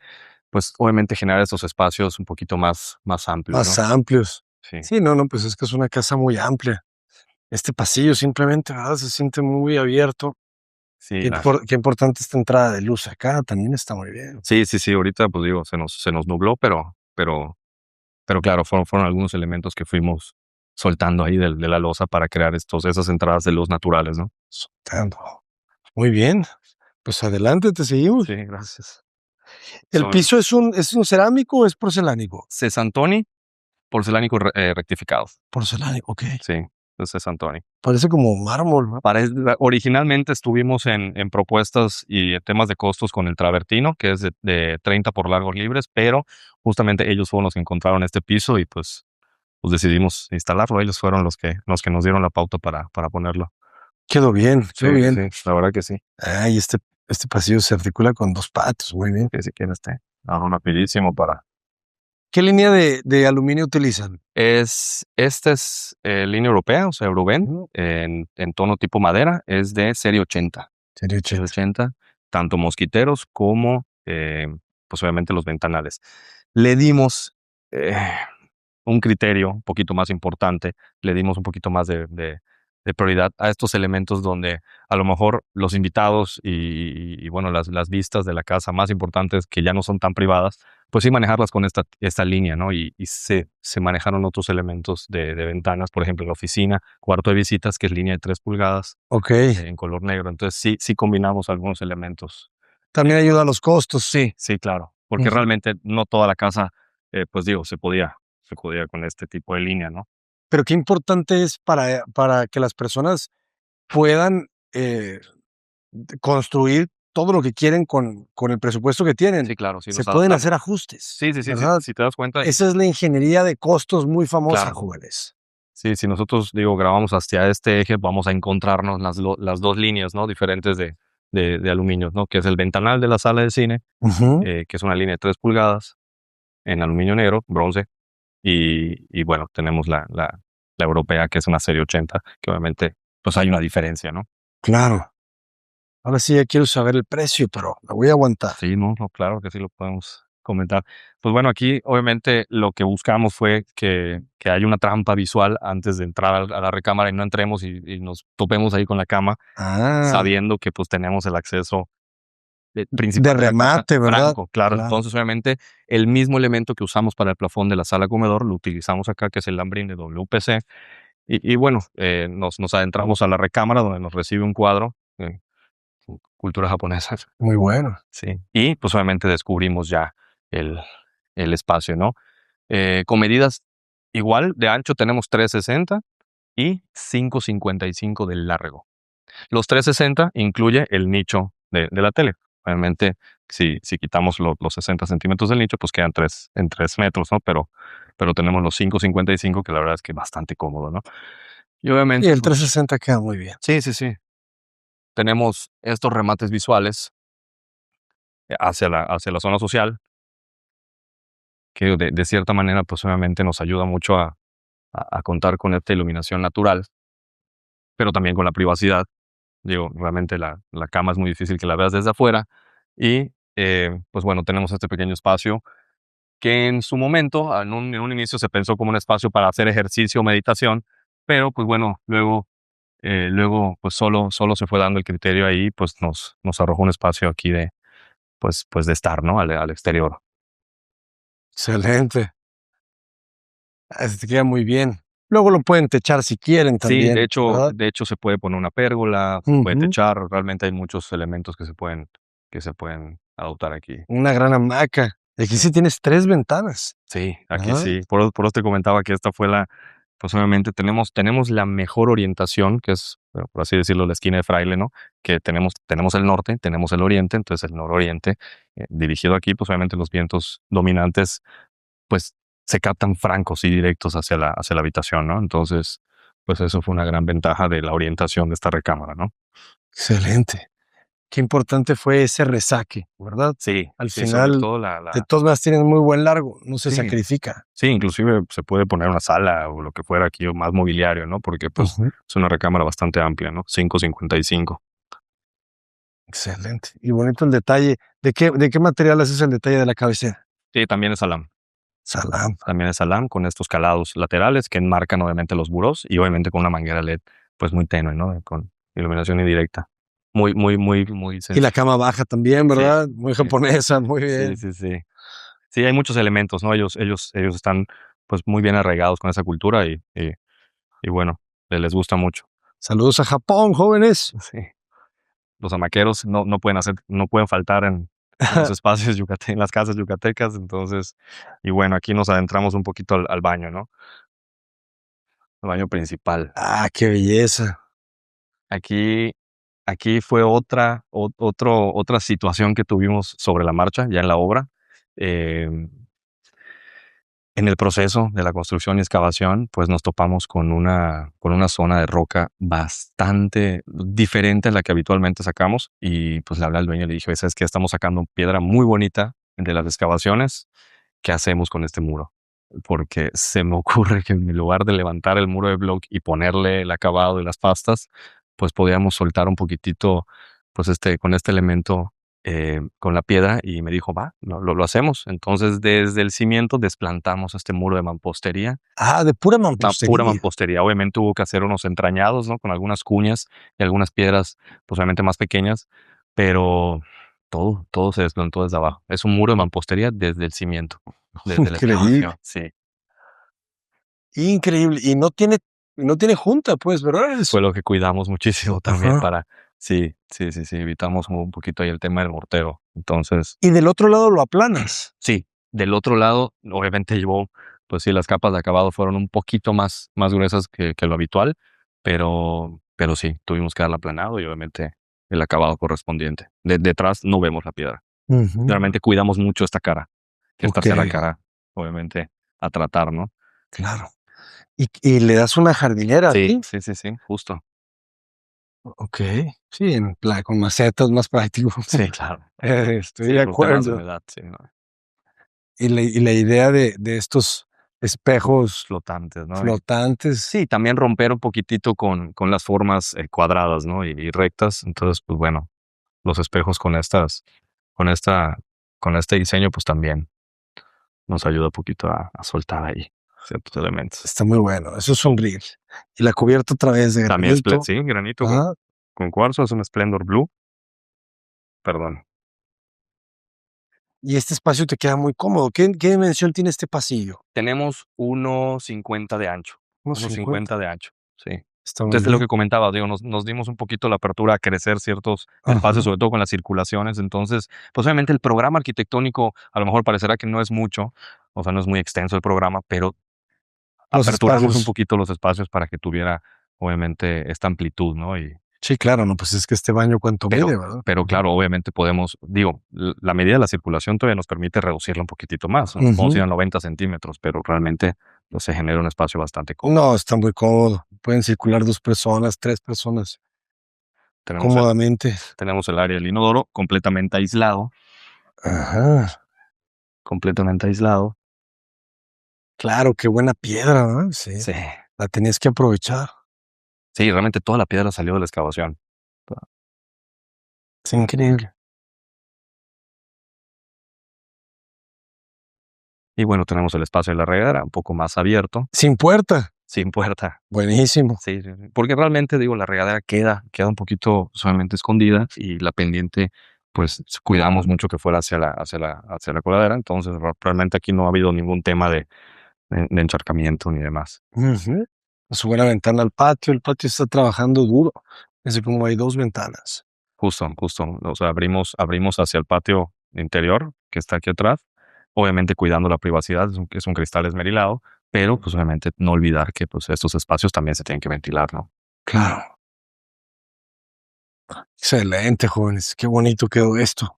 pues obviamente generar esos espacios un poquito más amplios, Más ¿no? amplios. Sí, Sí, no, pues es que es una casa muy amplia. Este pasillo simplemente, ¿verdad? Se siente muy abierto. sí. Qué importante esta entrada de luz acá, también está muy bien. Sí, sí, sí, ahorita, pues digo, se nos nubló, pero claro, fueron algunos elementos que fuimos soltando ahí de la losa para crear esas entradas de luz naturales, ¿no? Soltando. Muy bien. Pues adelante, te seguimos. Sí, gracias. ¿El Son piso es un cerámico o es porcelánico? Cesantoni porcelánico rectificado. Porcelánico, ok. Sí, es Cesantoni. Parece como mármol, ¿no? Originalmente estuvimos en propuestas y en temas de costos con el travertino, que es de 30 por largos libres, pero justamente ellos fueron los que encontraron este piso y pues decidimos instalarlo. Ellos fueron los que nos dieron la pauta para ponerlo. Quedó bien, Sí, quedó bien. sí, la verdad que sí. Ay, este pasillo se articula con 2 patios, muy bien. Que si quieres te hago rapidísimo para. ¿Qué línea de aluminio utilizan? Esta es línea europea, o sea, Eurovent, Ujú. en tono tipo madera, es de serie 80. Serie Serie 80. 80, tanto mosquiteros como, pues obviamente los ventanales. Le dimos eh, un criterio un poquito más importante, le dimos un poquito más de prioridad a estos elementos donde a lo mejor los invitados y bueno, las vistas de la casa más importantes que ya no son tan privadas, pues sí manejarlas con esta línea, ¿no? Y se manejaron otros elementos de ventanas, por ejemplo, en la oficina, cuarto de visitas, que es línea de 3 pulgadas, Okey. en color negro. Entonces sí combinamos algunos elementos. También ayuda a los costos. Sí, sí, claro, porque Ujú. realmente no toda la casa, pues digo, se podía con este tipo de línea, ¿no? Pero qué importante es para que las personas puedan, eh, construir todo lo que quieren con el presupuesto que tienen. Sí, claro, sí Se nos pueden adaptamos. hacer ajustes, Sí, sí, sí, ¿verdad? si te das cuenta y Esa es la ingeniería de costos muy famosa, claro. jóvenes. Sí, si nosotros, digo, grabamos hacia este eje, vamos a encontrarnos las 2 líneas, ¿no? Diferentes de aluminio, ¿no? Que es el ventanal de la sala de cine, Ujú. que es una línea de 3 pulgadas en aluminio negro, bronce, y bueno, tenemos la europea, que es una serie 80, que obviamente, pues hay una diferencia, ¿no? Claro. Ahora sí ya quiero saber el precio, pero me voy a aguantar. Sí, no, claro que sí lo podemos comentar. Pues bueno, aquí obviamente lo que buscamos fue que haya una trampa visual antes de entrar a la recámara y no entremos y nos topemos ahí con la cama, Ah, sabiendo que pues tenemos el acceso de principal de la casa remate, ¿verdad? franco, claro. Claro. Entonces, obviamente, el mismo elemento que usamos para el plafón de la sala comedor lo utilizamos acá, que es el lambrín de WPC. Y bueno, nos adentramos a la recámara donde nos recibe un cuadro, cultura japonesa. Muy bueno. Sí, y pues obviamente descubrimos ya el espacio, ¿no? Con medidas igual de ancho tenemos 360 y 555 de largo. Los 360 incluye el nicho de la tele. Obviamente, si quitamos los 60 centímetros del nicho, pues quedan en 3 metros, ¿no? Pero tenemos los 555, que la verdad es que bastante cómodo, ¿no? Y Y obviamente, el pues 360 queda muy bien. sí, sí, sí. Tenemos estos remates visuales hacia la zona social, que de cierta manera, pues obviamente nos ayuda mucho a contar con esta iluminación natural, pero también con la privacidad. Digo, realmente la cama es muy difícil que la veas desde afuera y, pues bueno, tenemos este pequeño espacio que en su momento, en un inicio se pensó como un espacio para hacer ejercicio o meditación, pero pues bueno, luego pues solo se fue dando el criterio ahí, pues nos arrojó un espacio aquí pues de estar, ¿no? Al exterior. Excelente. Te queda muy bien. Luego lo pueden techar si quieren Sí, de también, hecho ¿verdad? de hecho se puede poner una pérgola, se puede Ujú. techar, realmente hay muchos elementos que se pueden adoptar aquí. Una gran hamaca. Aquí sí tienes 3 ventanas. Sí, aquí Ajá. sí. Por eso te comentaba que esta fue pues obviamente tenemos la mejor orientación, que es, bueno, por así decirlo, la esquina de Fraile, ¿no? Que tenemos el norte, tenemos el oriente, entonces el nororiente, dirigido aquí, pues obviamente los vientos dominantes, pues se captan francos y directos hacia la habitación, ¿no? Entonces, pues eso fue una gran ventaja de la orientación de esta recámara, ¿no? Excelente. Qué importante fue ese resaque, ¿verdad? Sí, Al sí, sobre final, todo de todas maneras tienen muy buen largo, no se sí, sacrifica. sí, inclusive se puede poner una sala o lo que fuera aquí, o más mobiliario, ¿no? Porque pues Ujú. es una recámara bastante amplia, ¿no? 5,55. Excelente. Y bonito el detalle. ¿De qué material haces el detalle de la cabecera? Sí, también es Alam. Salam. También es Alam con estos calados laterales que enmarcan obviamente los burós y obviamente con una manguera LED pues muy tenue, ¿no? Con iluminación indirecta. Muy, muy, muy, muy Y la sencillo. cama baja también, Sí, ¿verdad? Muy sí, japonesa, muy sí, bien. sí, sí. Sí, hay muchos elementos, ¿no? Ellos están pues muy bien arraigados con esa cultura y bueno, les gusta mucho. Saludos a Japón, jóvenes. Sí. Los hamaqueros no pueden faltar en los espacios en las casas yucatecas, entonces, y bueno, aquí nos adentramos un poquito al baño, ¿no? Al baño principal. Ah, qué belleza. Aquí, aquí fue otra situación que tuvimos sobre la marcha, ya en la obra. Em, En el proceso de la construcción y excavación, pues nos topamos con una zona de roca bastante diferente a la que habitualmente sacamos. Y pues le hablé al dueño y le dije, ¿sabes qué? Estamos sacando piedra muy bonita de las excavaciones. ¿Qué hacemos con este muro? Porque se me ocurre que en lugar de levantar el muro de block y ponerle el acabado de las pastas, pues podíamos soltar un poquitito, pues con este elemento, con la piedra, y me dijo, va, lo hacemos. Entonces, desde el cimiento desplantamos este muro de mampostería, Ah, de pura pura mampostería. mampostería. Obviamente hubo que hacer unos entrañados, ¿no? Con algunas cuñas y algunas piedras, pues obviamente más pequeñas, pero todo se desplantó desde abajo. Es un muro de mampostería desde el cimiento, desde la Increíble. excavación. Sí, Increíble. Y no tiene junta, pues, ¿verdad? fue lo que cuidamos muchísimo también Ajá. para, sí, sí, sí, sí, evitamos un poquito ahí el tema del mortero. Entonces, Y del otro lado lo aplanas. sí, del otro lado, obviamente llevó, pues sí, las capas de acabado fueron un poquito más gruesas que lo habitual, pero sí, tuvimos que darle aplanado y obviamente el acabado correspondiente. Detrás no vemos la piedra. Ujú. Realmente cuidamos mucho esta cara, que esta Ok, sea la cara, obviamente, a tratar, ¿no? claro. ¿Y le das una jardinera Sí, aquí? sí, sí, sí, justo. Ok. Sí, con macetas más práctico. Sí, claro. Estoy Sí, de por temas de acuerdo. humedad, sí, ¿no? Y la idea de estos espejos Flotantes, ¿no? flotantes. Sí, también romper un poquitito con las formas cuadradas, ¿no? Y rectas. Entonces, pues bueno, los espejos con esta, con este diseño, pues también nos ayuda un poquito a soltar ahí ciertos elementos. Está muy bueno. Eso es un grill. Y la cubierta otra vez de También granito. sí, granito Ajá. con cuarzo, es un Splendor Blue, perdón. Y este espacio te queda muy cómodo. ¿Qué dimensión tiene este pasillo? Tenemos 1,50 de ancho, Unos unos 50. 50 de ancho, sí. Está muy Entonces, lo bien. que comentaba, digo, nos dimos un poquito la apertura a crecer ciertos espacios, Ajá. sobre todo con las circulaciones. Entonces, pues, obviamente, el programa arquitectónico, a lo mejor parecerá que no es mucho, o sea, no es muy extenso el programa, pero Los aperturamos un espacios. poquito los espacios para que tuviera, obviamente, esta amplitud, ¿no? Sí, claro, no, pues es que este baño cuánto mide, ¿verdad? Pero Ujú. claro, obviamente podemos, digo, la medida de la circulación todavía nos permite reducirla un poquitito más, ¿no? Nos podemos ir Ujú. a 90 centímetros, pero realmente, pues, se genera un espacio bastante cómodo. No, está muy cómodo. Pueden circular 2 personas, 3 personas Tenemos el cómodamente. tenemos el área del inodoro Ajá. completamente aislado. Claro, qué buena piedra, ¿verdad? Sí, Sí, la tenías que aprovechar. sí, realmente toda la piedra salió de la excavación. Es increíble. Y bueno, tenemos el espacio de la regadera un poco más abierto, Sin puerta. sin puerta. Buenísimo. Sí, sí, sí. Porque realmente, digo, la regadera queda un poquito solamente escondida y la pendiente, pues cuidamos mucho que fuera hacia la coladera. Entonces, realmente aquí no ha habido ningún tema de encharcamiento ni demás. Ujú. Su buena ventana al patio. El patio está trabajando duro. Es como hay 2 ventanas. Justo, justo. O sea, abrimos hacia el patio interior que está aquí atrás. obviamente cuidando la privacidad, es un cristal esmerilado, pero pues obviamente no olvidar que pues estos espacios también se tienen que ventilar, ¿no? Claro. Excelente, jóvenes. Qué bonito quedó esto.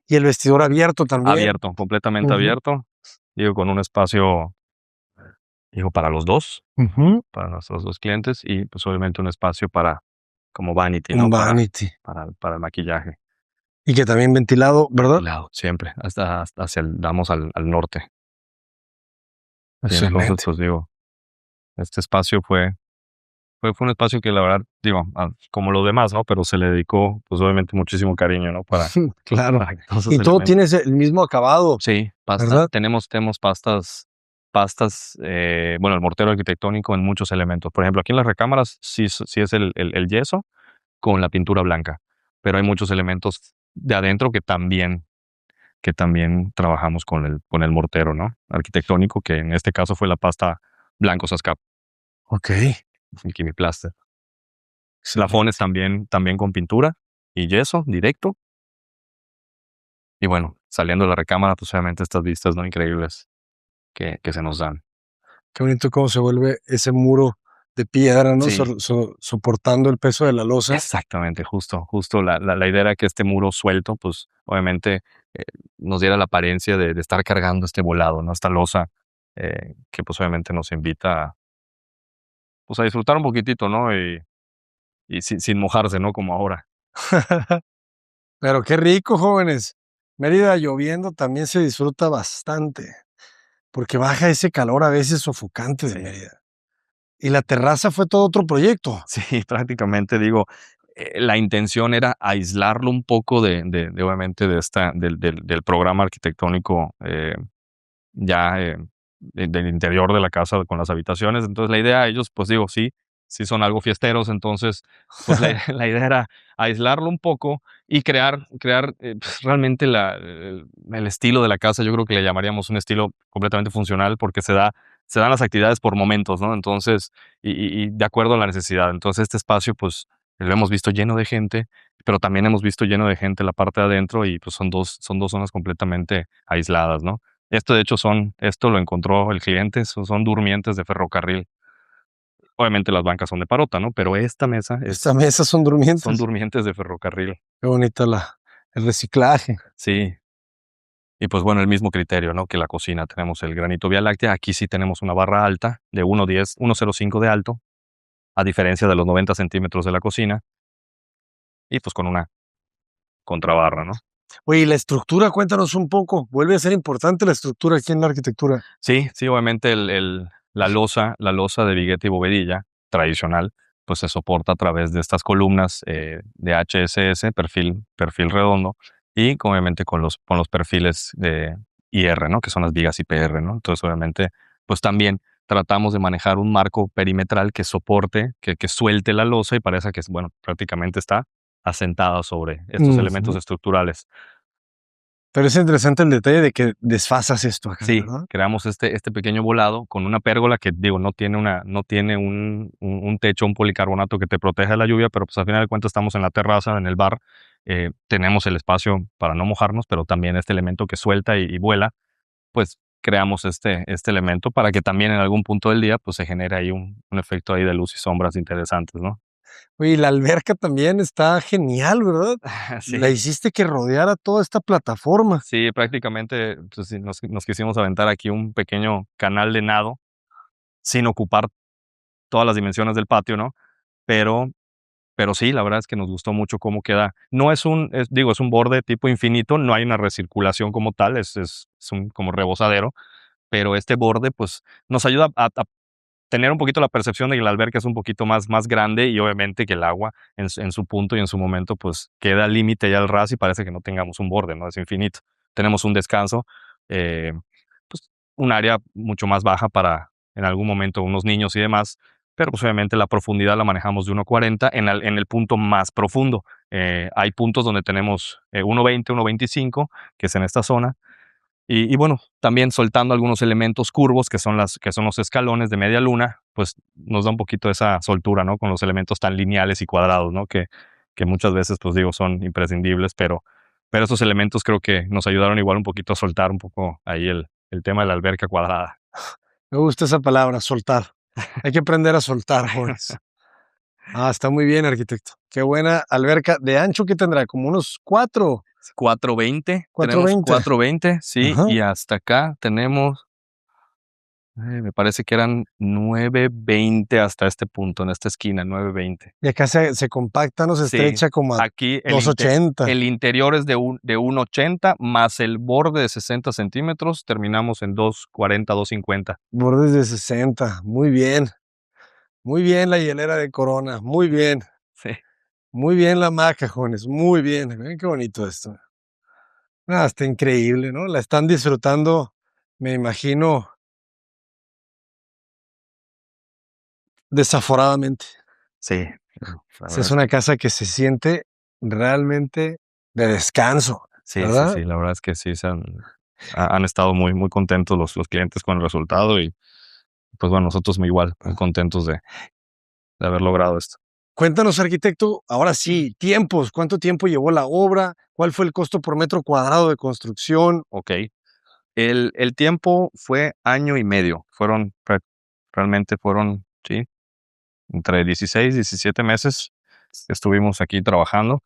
Y el vestidor abierto también. Abierto, completamente Ujú. abierto, digo, con un espacio, digo, para los dos, Ujú. para nuestros dos clientes y pues obviamente un espacio para como vanity, Un ¿no? vanity. Para el maquillaje. Y que también ventilado, ¿verdad? Ventilado, siempre, hasta hacia damos al norte. Sí, entonces, Excelente. pues digo, este espacio fue un espacio que la verdad, digo, como los demás, ¿no? Pero se le dedicó, pues obviamente muchísimo cariño, ¿no? Claro. Para que todos esos Y todo elementos. tiene el mismo acabado, Sí, pasta, ¿verdad? tenemos pastas, bueno, el mortero arquitectónico en muchos elementos. Por ejemplo, aquí en las recámaras sí es el yeso con la pintura blanca, pero hay muchos elementos de adentro que también trabajamos con el mortero, ¿no? Arquitectónico, que en este caso fue la pasta blanco Sascap, Ok. el Quimiplaster. Plafones Excelente. también con pintura y yeso directo. Y bueno, saliendo de la recámara, pues obviamente estas vistas, ¿no? Increíbles que se nos dan. Qué bonito cómo se vuelve ese muro de piedra, ¿no? Sí, Soportando el peso de la losa. exactamente, justo la idea era que este muro suelto, pues obviamente eh, nos diera la apariencia de estar cargando este volado, ¿no? Esta losa que pues obviamente nos invita pues, a disfrutar un poquitito, ¿no? Y sin mojarse, ¿no? Como ahora. Pero qué rico, jóvenes. Mérida lloviendo también se disfruta bastante, porque baja ese calor a veces sofocante de Sí. Mérida. Y la terraza fue todo otro proyecto. Sí, prácticamente digo, la intención era aislarlo un poco de obviamente del programa arquitectónico ya del interior de la casa con las habitaciones. Entonces la idea, ellos pues digo, sí son algo fiesteros, entonces pues la idea era aislarlo un poco y crear pues, realmente el estilo de la casa. Yo creo que le llamaríamos un estilo completamente funcional porque se dan las actividades por momentos, ¿no? Entonces, y de acuerdo a la necesidad. Entonces este espacio pues lo hemos visto lleno de gente, pero también hemos visto lleno de gente la parte de adentro y pues son dos zonas completamente aisladas, ¿no? Esto, de hecho, esto lo encontró el cliente, son durmientes de ferrocarril. Obviamente las bancas son de parota, ¿no? Pero esta mesa Estas mesas son son durmientes. durmientes de ferrocarril. Qué bonita el reciclaje. Sí. Y pues bueno, el mismo criterio, ¿no? Que la cocina. Tenemos el granito Vía Láctea. Aquí sí tenemos una barra alta de 1.10, 1.05 de alto, a diferencia de los 90 centímetros de la cocina. Y pues con una contrabarra, ¿no? Oye, y la estructura, cuéntanos un poco. Vuelve a ser importante la estructura aquí en la arquitectura. Sí, obviamente la losa de vigueta y bovedilla tradicional, pues se soporta a través de estas columnas de HSS, perfil redondo, y obviamente con los perfiles de IR, ¿no? Que son las vigas IPR, ¿no? Entonces, obviamente, pues también tratamos de manejar un marco perimetral que soporte, que suelte la losa y parece que, bueno, prácticamente está asentada sobre estos elementos Ujú. estructurales. Pero es interesante el detalle de que desfasas esto acá, Sí, ¿verdad? creamos este pequeño volado con una pérgola que, digo, no tiene un techo, un policarbonato que te proteja de la lluvia, pero, pues, al final de cuentas estamos en la terraza, en el bar, tenemos el espacio para no mojarnos, pero también este elemento que suelta y vuela, pues, creamos este elemento para que también en algún punto del día, pues, se genere ahí un efecto ahí de luz y sombras interesantes, ¿no? Oye, y la alberca también está genial, ¿verdad? La Sí, hiciste que rodeara toda esta plataforma. sí, prácticamente, pues, sí, nos quisimos aventar aquí un pequeño canal de nado sin ocupar todas las dimensiones del patio, ¿no? Pero pero sí, la verdad es que nos gustó mucho cómo queda. No es un borde tipo infinito, no hay una recirculación como tal, es un como rebosadero, pero este borde, pues, nos ayuda a tener un poquito la percepción de que la alberca es un poquito más grande y obviamente que el agua en su punto y en su momento, pues, queda al límite ya al ras y parece que no tengamos un borde, ¿no? Es infinito. Tenemos un descanso, eh, pues, un área mucho más baja para, en algún momento, unos niños y demás, pero, pues, obviamente la profundidad la manejamos de 1.40 en el punto más profundo. Hay puntos donde tenemos 1.20, 1.25, que es en esta zona, y bueno, también soltando algunos elementos curvos que son los escalones de media luna, pues nos da un poquito esa soltura, ¿no? Con los elementos tan lineales y cuadrados, ¿no? Que muchas veces, pues digo, son imprescindibles, pero pero esos elementos creo que nos ayudaron igual un poquito a soltar un poco ahí el tema de la alberca cuadrada. Me gusta esa palabra, soltar. Hay que aprender a soltar, jóvenes. Está muy bien, arquitecto. Qué buena alberca. ¿De ancho qué tendrá? Como unos 420, tenemos 4.20. 420, sí, Ajá. y hasta acá tenemos, me parece que eran 920 hasta este punto, en esta esquina, 920. Y acá se compacta, no se Sí, estrecha como a aquí 2.80. el interior es de 1.80 más el borde de 60 centímetros, terminamos en 2.40, 2.50. Bordes de 60. Muy bien. Muy bien la hielera de Corona. Muy bien. Sí, Muy bien la hamaca, jóvenes. Muy bien. Ven qué bonito esto. Está increíble, ¿no? La están disfrutando, me imagino, desaforadamente. sí, la Esa verdad es es que una casa que se siente realmente de descanso, sí, sí, ¿verdad? sí, la verdad es que sí, han estado muy, muy contentos los clientes con el resultado y pues bueno, nosotros muy igual, muy contentos de haber logrado esto. Cuéntanos, arquitecto, ahora sí, tiempos, ¿cuánto tiempo llevó la obra? ¿Cuál fue el costo por metro cuadrado de construcción? Ok. El tiempo fue año y medio. Realmente fueron, sí, entre 16 y 17 meses que estuvimos aquí trabajando.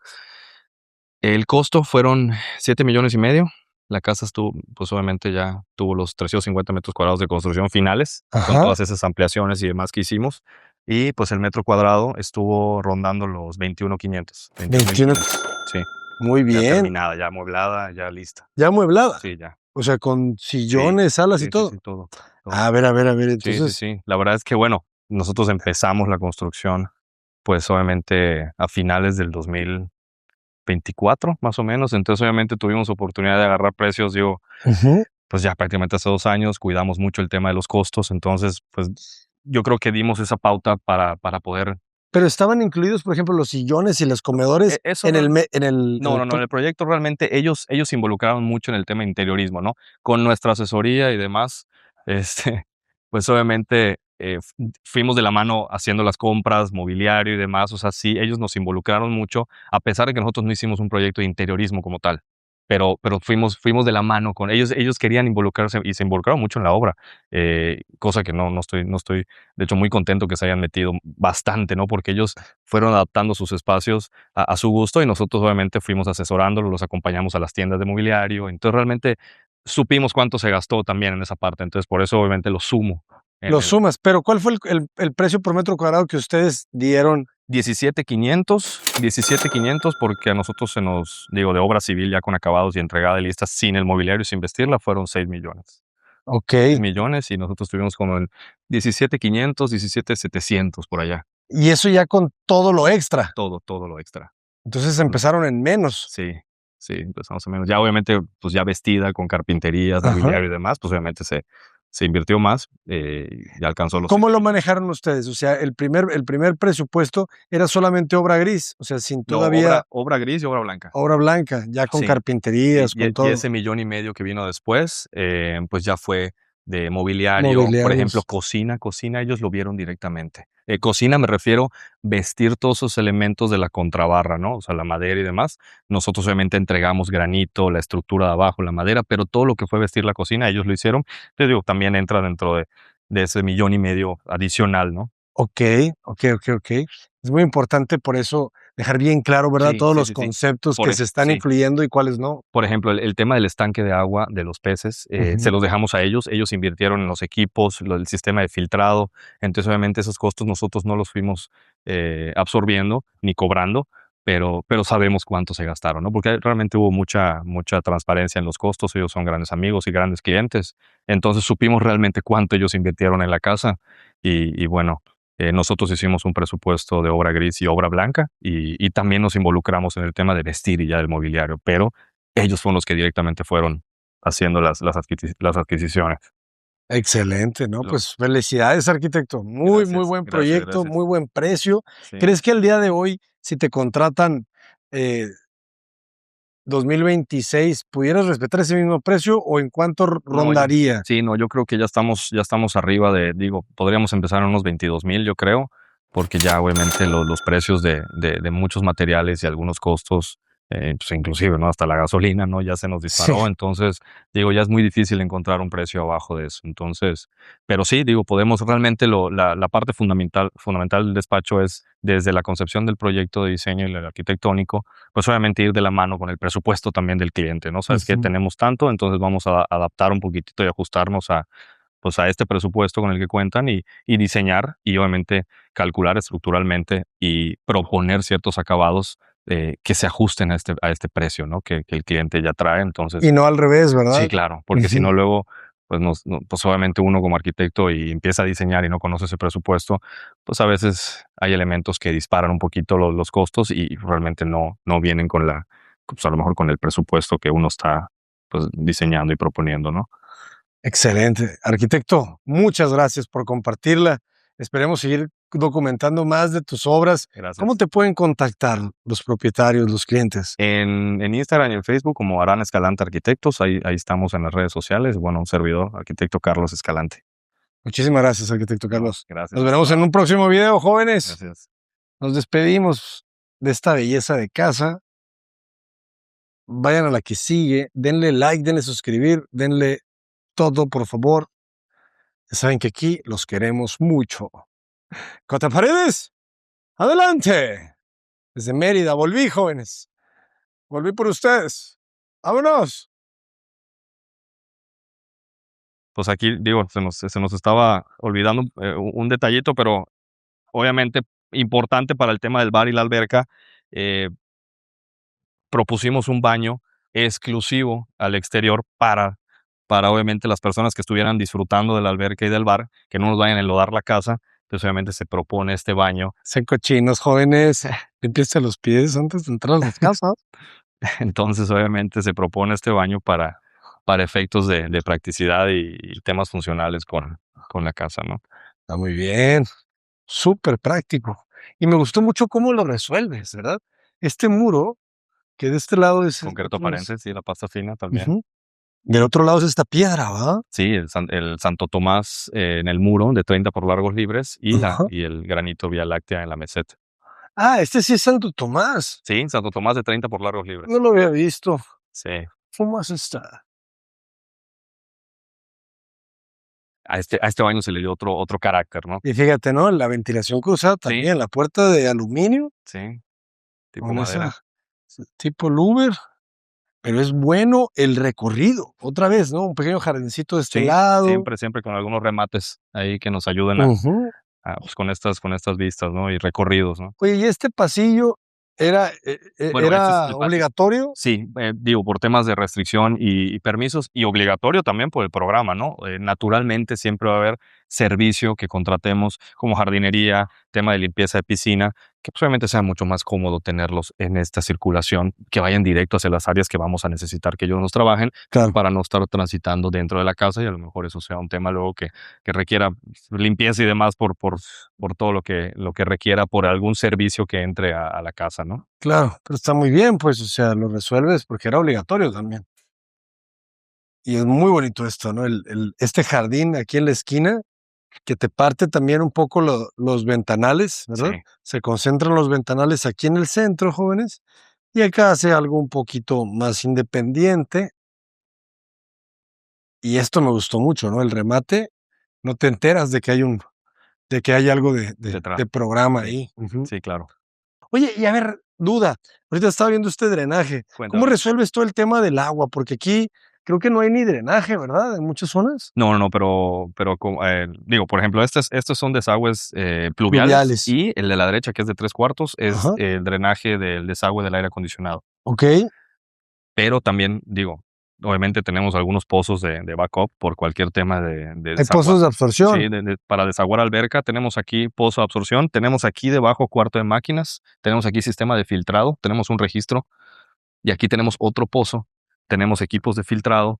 El costo fueron 7.500.000. La casa estuvo, pues obviamente ya tuvo los 350 metros cuadrados de construcción finales, con Ajá, todas esas ampliaciones y demás que hicimos. Y pues el metro cuadrado estuvo rondando los 21.500, 21. 21.500. Sí, Muy ya bien. terminada, ya amueblada, ya lista. Ya amueblada. Sí, ya. O sea, con Sí, sillones, salas y sí, sí, todo. sí, todo, todo. A ver, a ver, a ver. Sí, sí, Entonces, sí. La verdad es que, bueno, nosotros empezamos la construcción, pues obviamente a finales del 2024, más o menos. Entonces, obviamente tuvimos oportunidad de agarrar precios, digo, ujú. pues ya prácticamente hace 2 años, cuidamos mucho el tema de los costos. Entonces, pues yo creo que dimos esa pauta para poder. Pero estaban incluidos, por ejemplo, los sillones y los comedores Eso en el, realmente. en No, el no, no, en el proyecto realmente ellos se involucraron mucho en el tema de interiorismo, ¿no? Con nuestra asesoría y demás, pues obviamente fuimos de la mano haciendo las compras, mobiliario y demás, o sea, sí, ellos nos involucraron mucho, a pesar de que nosotros no hicimos un proyecto de interiorismo como tal, pero fuimos de la mano con ellos querían involucrarse y se involucraron mucho en la obra, cosa que no estoy, de hecho, muy contento que se hayan metido bastante, ¿no? Porque ellos fueron adaptando sus espacios a su gusto y nosotros obviamente fuimos asesorándolos, los acompañamos a las tiendas de mobiliario, entonces realmente supimos cuánto se gastó también en esa parte, entonces por eso obviamente lo sumo en los el sumas. Pero ¿cuál fue el precio por metro cuadrado que ustedes dieron? 17.500 porque a nosotros digo, de obra civil ya con acabados y entregada y lista sin el mobiliario y sin vestirla fueron 6 millones. Ok. 6 millones y nosotros tuvimos como en 17.500, 17.700 por allá, Y eso ya con todo lo extra. todo lo extra. Entonces empezaron en menos. Sí, sí, empezamos a menos. Ya obviamente, pues ya vestida con carpinterías, Ajá. mobiliario y demás, pues obviamente se invirtió más, y alcanzó los 6 ¿Cómo lo millones. manejaron ustedes? O sea, el primer presupuesto era solamente obra gris, o sea, sin No, todavía obra gris y obra blanca. obra blanca, ya con Sí, sí, carpinterías, con y todo. ese 1.500.000 que vino después, pues ya fue de mobiliario, por ejemplo, Mobiliarios. cocina, ellos lo vieron directamente. Cocina me refiero vestir todos esos elementos de la contrabarra, ¿no? O sea, la madera y demás. Nosotros obviamente entregamos granito, la estructura de abajo, la madera, pero todo lo que fue vestir la cocina, ellos lo hicieron. Te digo, también entra dentro de ese 1.500.000 adicional, ¿no? Okey, okey, okey, okey. Es muy importante por eso dejar bien claro, ¿verdad? Sí, Todos sí, los sí, sí. conceptos que se están Sí. incluyendo y cuáles no. Por ejemplo, el tema del estanque de agua de los peces, se Ujú. los dejamos a ellos. Ellos invirtieron en los equipos, el sistema de filtrado. Entonces, obviamente, esos costos nosotros no los fuimos absorbiendo ni cobrando, pero sabemos cuánto se gastaron, ¿no? Porque realmente hubo mucha transparencia en los costos. Ellos son grandes amigos y grandes clientes. Entonces, supimos realmente cuánto ellos invirtieron en la casa. Y bueno, nosotros hicimos un presupuesto de obra gris y obra blanca y también nos involucramos en el tema de vestir y ya del mobiliario, pero ellos fueron los que directamente fueron haciendo las adquisiciones. Excelente, ¿no? Lo- Pues felicidades, arquitecto. Muy, muy Gracias, buen gracias, proyecto, gracias. muy buen precio. Sí. ¿Crees que al día de hoy, si te contratan, eh, 2026, pudieras respetar ese mismo precio o en cuánto No, rondaría? sí, no, yo creo que ya estamos arriba digo, podríamos empezar en unos 22.000, yo creo, porque ya obviamente los precios de muchos materiales y algunos costos pues inclusive, ¿no? Hasta la gasolina, ¿no? Ya se nos Sí. disparó, entonces, digo, ya es muy difícil encontrar un precio abajo de eso. Entonces, pero sí, digo, podemos realmente la parte fundamental del despacho es desde la concepción del proyecto de diseño y el arquitectónico, pues obviamente ir de la mano con el presupuesto también del cliente, ¿no? Sabes que Ujú. tenemos tanto, entonces vamos a adaptar un poquitito y ajustarnos a, pues a este presupuesto con el que cuentan y diseñar y obviamente calcular estructuralmente y proponer ciertos acabados que se ajusten a este precio, ¿no? Que el cliente ya trae. Entonces, Y no al revés, sí, ¿verdad? claro, porque si Ujú. no luego, pues, pues obviamente uno como arquitecto y empieza a diseñar y no conoce ese presupuesto, pues a veces hay elementos que disparan un poquito los costos y realmente no vienen con pues a lo mejor con el presupuesto que uno está pues diseñando y proponiendo, ¿no? Excelente. Arquitecto, muchas gracias por compartirla. Esperemos seguir documentando más de tus obras. ¿Cómo Gracias. te pueden contactar los propietarios, los clientes? En Instagram y en Facebook como Arán Escalante Arquitectos, ahí estamos en las redes sociales. Bueno, un servidor, arquitecto Carlos Escalante. Muchísimas gracias, arquitecto No, Carlos. gracias, Nos veremos en estimado. un próximo video, jóvenes. Gracias. Nos despedimos de esta belleza de casa. Vayan a la que sigue, denle like, denle suscribir, denle todo, por favor. Ya saben que aquí los queremos mucho. Cota Paredes, adelante. Desde Mérida, volví, jóvenes. Volví por ustedes. ¡Vámonos! Pues aquí, digo, se nos estaba olvidando un detallito, pero obviamente importante para el tema del bar y la alberca. eh, Propusimos un baño exclusivo al exterior para obviamente las personas que estuvieran disfrutando de la alberca y del bar, que no nos vayan a enlodar la casa. Entonces obviamente se propone este baño. Sean cochinos, jóvenes. Limpiense los pies antes de entrar a las casas. Entonces obviamente se propone este baño para efectos de practicidad y temas funcionales con la casa, ¿no? Está muy bien. Súper práctico. Y me gustó mucho cómo lo resuelves, ¿verdad? Este muro, que de este lado es Concreto otro es- aparente, sí, la pasta fina también. Ujú. Del otro lado es esta piedra, ¿va? Sí, el Santo Tomás en el muro de 30 por largos libres Ajá. y el granito Vía Láctea en la meseta. Ah, este sí es Santo Tomás. Sí, Santo Tomás de 30 por largos libres. No lo había visto. Sí. ¿Cómo más está? A este baño se le dio otro carácter, ¿no? Y fíjate, ¿no? La ventilación cruzada Sí, también, la puerta de aluminio sí, tipo con esa madera. tipo louver, pero es bueno el recorrido. Otra vez, ¿no? Un pequeño jardincito de este Sí, lado. siempre con algunos remates ahí que nos ayuden Ujú. pues, con estas vistas, ¿no? Y recorridos, ¿no? Oye, ¿y este pasillo Bueno, este es era el patio. obligatorio? Sí, digo, por temas de restricción y permisos, y obligatorio también por el programa, ¿no? Naturalmente siempre va a haber servicio que contratemos como jardinería, tema de limpieza de piscina, que pues, obviamente sea mucho más cómodo tenerlos en esta circulación, que vayan directo hacia las áreas que vamos a necesitar que ellos nos trabajen Claro, para no estar transitando dentro de la casa y a lo mejor eso sea un tema luego que requiera limpieza y demás por todo lo que requiera por algún servicio que entre a la casa, ¿no? claro, pero está muy bien, pues, o sea, lo resuelves porque era obligatorio también. Y es muy bonito esto, ¿no? Este jardín aquí en la esquina, que te parte también un poco los ventanales, Sí. ¿verdad? Se concentran los ventanales aquí en el centro, jóvenes, y acá hace algo un poquito más independiente. Y esto me gustó mucho, ¿no? El remate, no te enteras de que hay algo Detrás. de programa Sí, ahí. Ujú. sí, claro. Oye, y a ver, duda, ahorita estaba viendo este drenaje, ¿cómo Cuéntame. resuelves todo el tema del agua? Porque aquí creo que no hay ni drenaje, ¿verdad? En muchas zonas. No, pero digo, por ejemplo, estos son desagües pluviales Pluviales. y el de la derecha, que es de 3/4, es Ajá, el drenaje del desagüe del aire acondicionado. okey. Pero también, digo, obviamente tenemos algunos pozos de backup por cualquier tema de Hay pozos desaguar. de Sí, absorción. para desaguar alberca, tenemos aquí pozo de absorción, tenemos aquí debajo cuarto de máquinas, tenemos aquí sistema de filtrado, tenemos un registro y aquí tenemos otro pozo, tenemos equipos de filtrado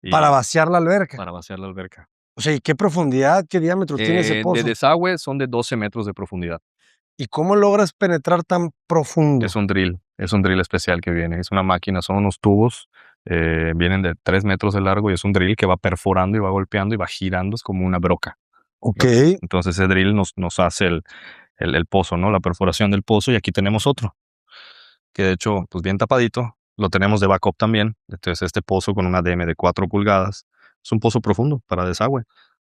Para y vaciar la alberca. para vaciar la alberca. O sea, ¿y qué profundidad, qué diámetro tiene ese De pozo? desagüe son de 12 metros de profundidad. ¿Y cómo logras penetrar tan profundo? Es un drill especial que viene, es una máquina, son unos tubos, vienen de 3 metros de largo y es un drill que va perforando y va golpeando y va girando, es como una broca. Okey. Entonces ese drill nos hace el pozo, ¿no? La perforación del pozo y aquí tenemos otro. que de hecho, pues bien tapadito. Lo tenemos de backup también. Entonces, este pozo con una DM de 4 pulgadas es un pozo profundo para desagüe.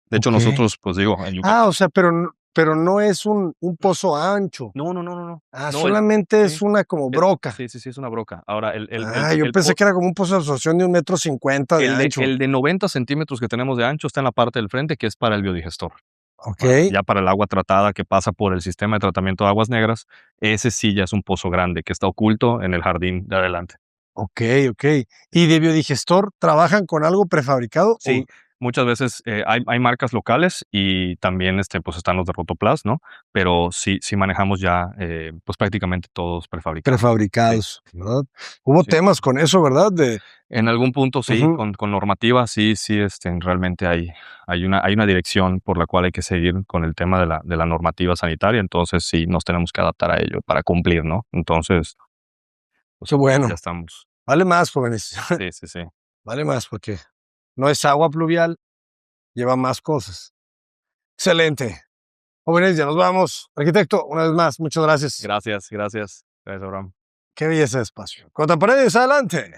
De hecho, Ok. nosotros, pues digo, en Ah, Yucatán. o sea, pero no es un pozo ancho. No, no, no, no, no. Ah, No, el, solamente es sí, una como broca. sí, sí, sí, es una broca. Ahora, Ah, yo pensé que era como un pozo de absorción de 1,50 m de ancho. el de 90 centímetros que tenemos de ancho está en la parte del frente, que es para el biodigestor. Ok, Ya para el agua tratada que pasa por el sistema de tratamiento de aguas negras, ese sí ya es un pozo grande que está oculto en el jardín de adelante. ok, ok. ¿Y de biodigestor trabajan con algo prefabricado? Sí, muchas veces hay marcas locales y también pues están los de Rotoplas, ¿no? Pero sí manejamos ya pues prácticamente todos prefabricados. Sí, Prefabricados, ¿verdad? Hubo sí. temas con eso, ¿verdad? En algún punto sí, Ujú. con normativa, sí, sí, realmente hay una dirección por la cual hay que seguir con el tema de la normativa sanitaria, entonces sí nos tenemos que adaptar a ello para cumplir, ¿no? Entonces, pues Qué bueno. ya estamos. Vale más, jóvenes. Sí, sí, sí. Vale más porque no es agua pluvial, lleva más cosas. Excelente. Jóvenes, ya nos vamos. Arquitecto, una vez más, muchas gracias. Gracias, gracias. Gracias, Abraham. Qué belleza de espacio. Contra Paredes, adelante.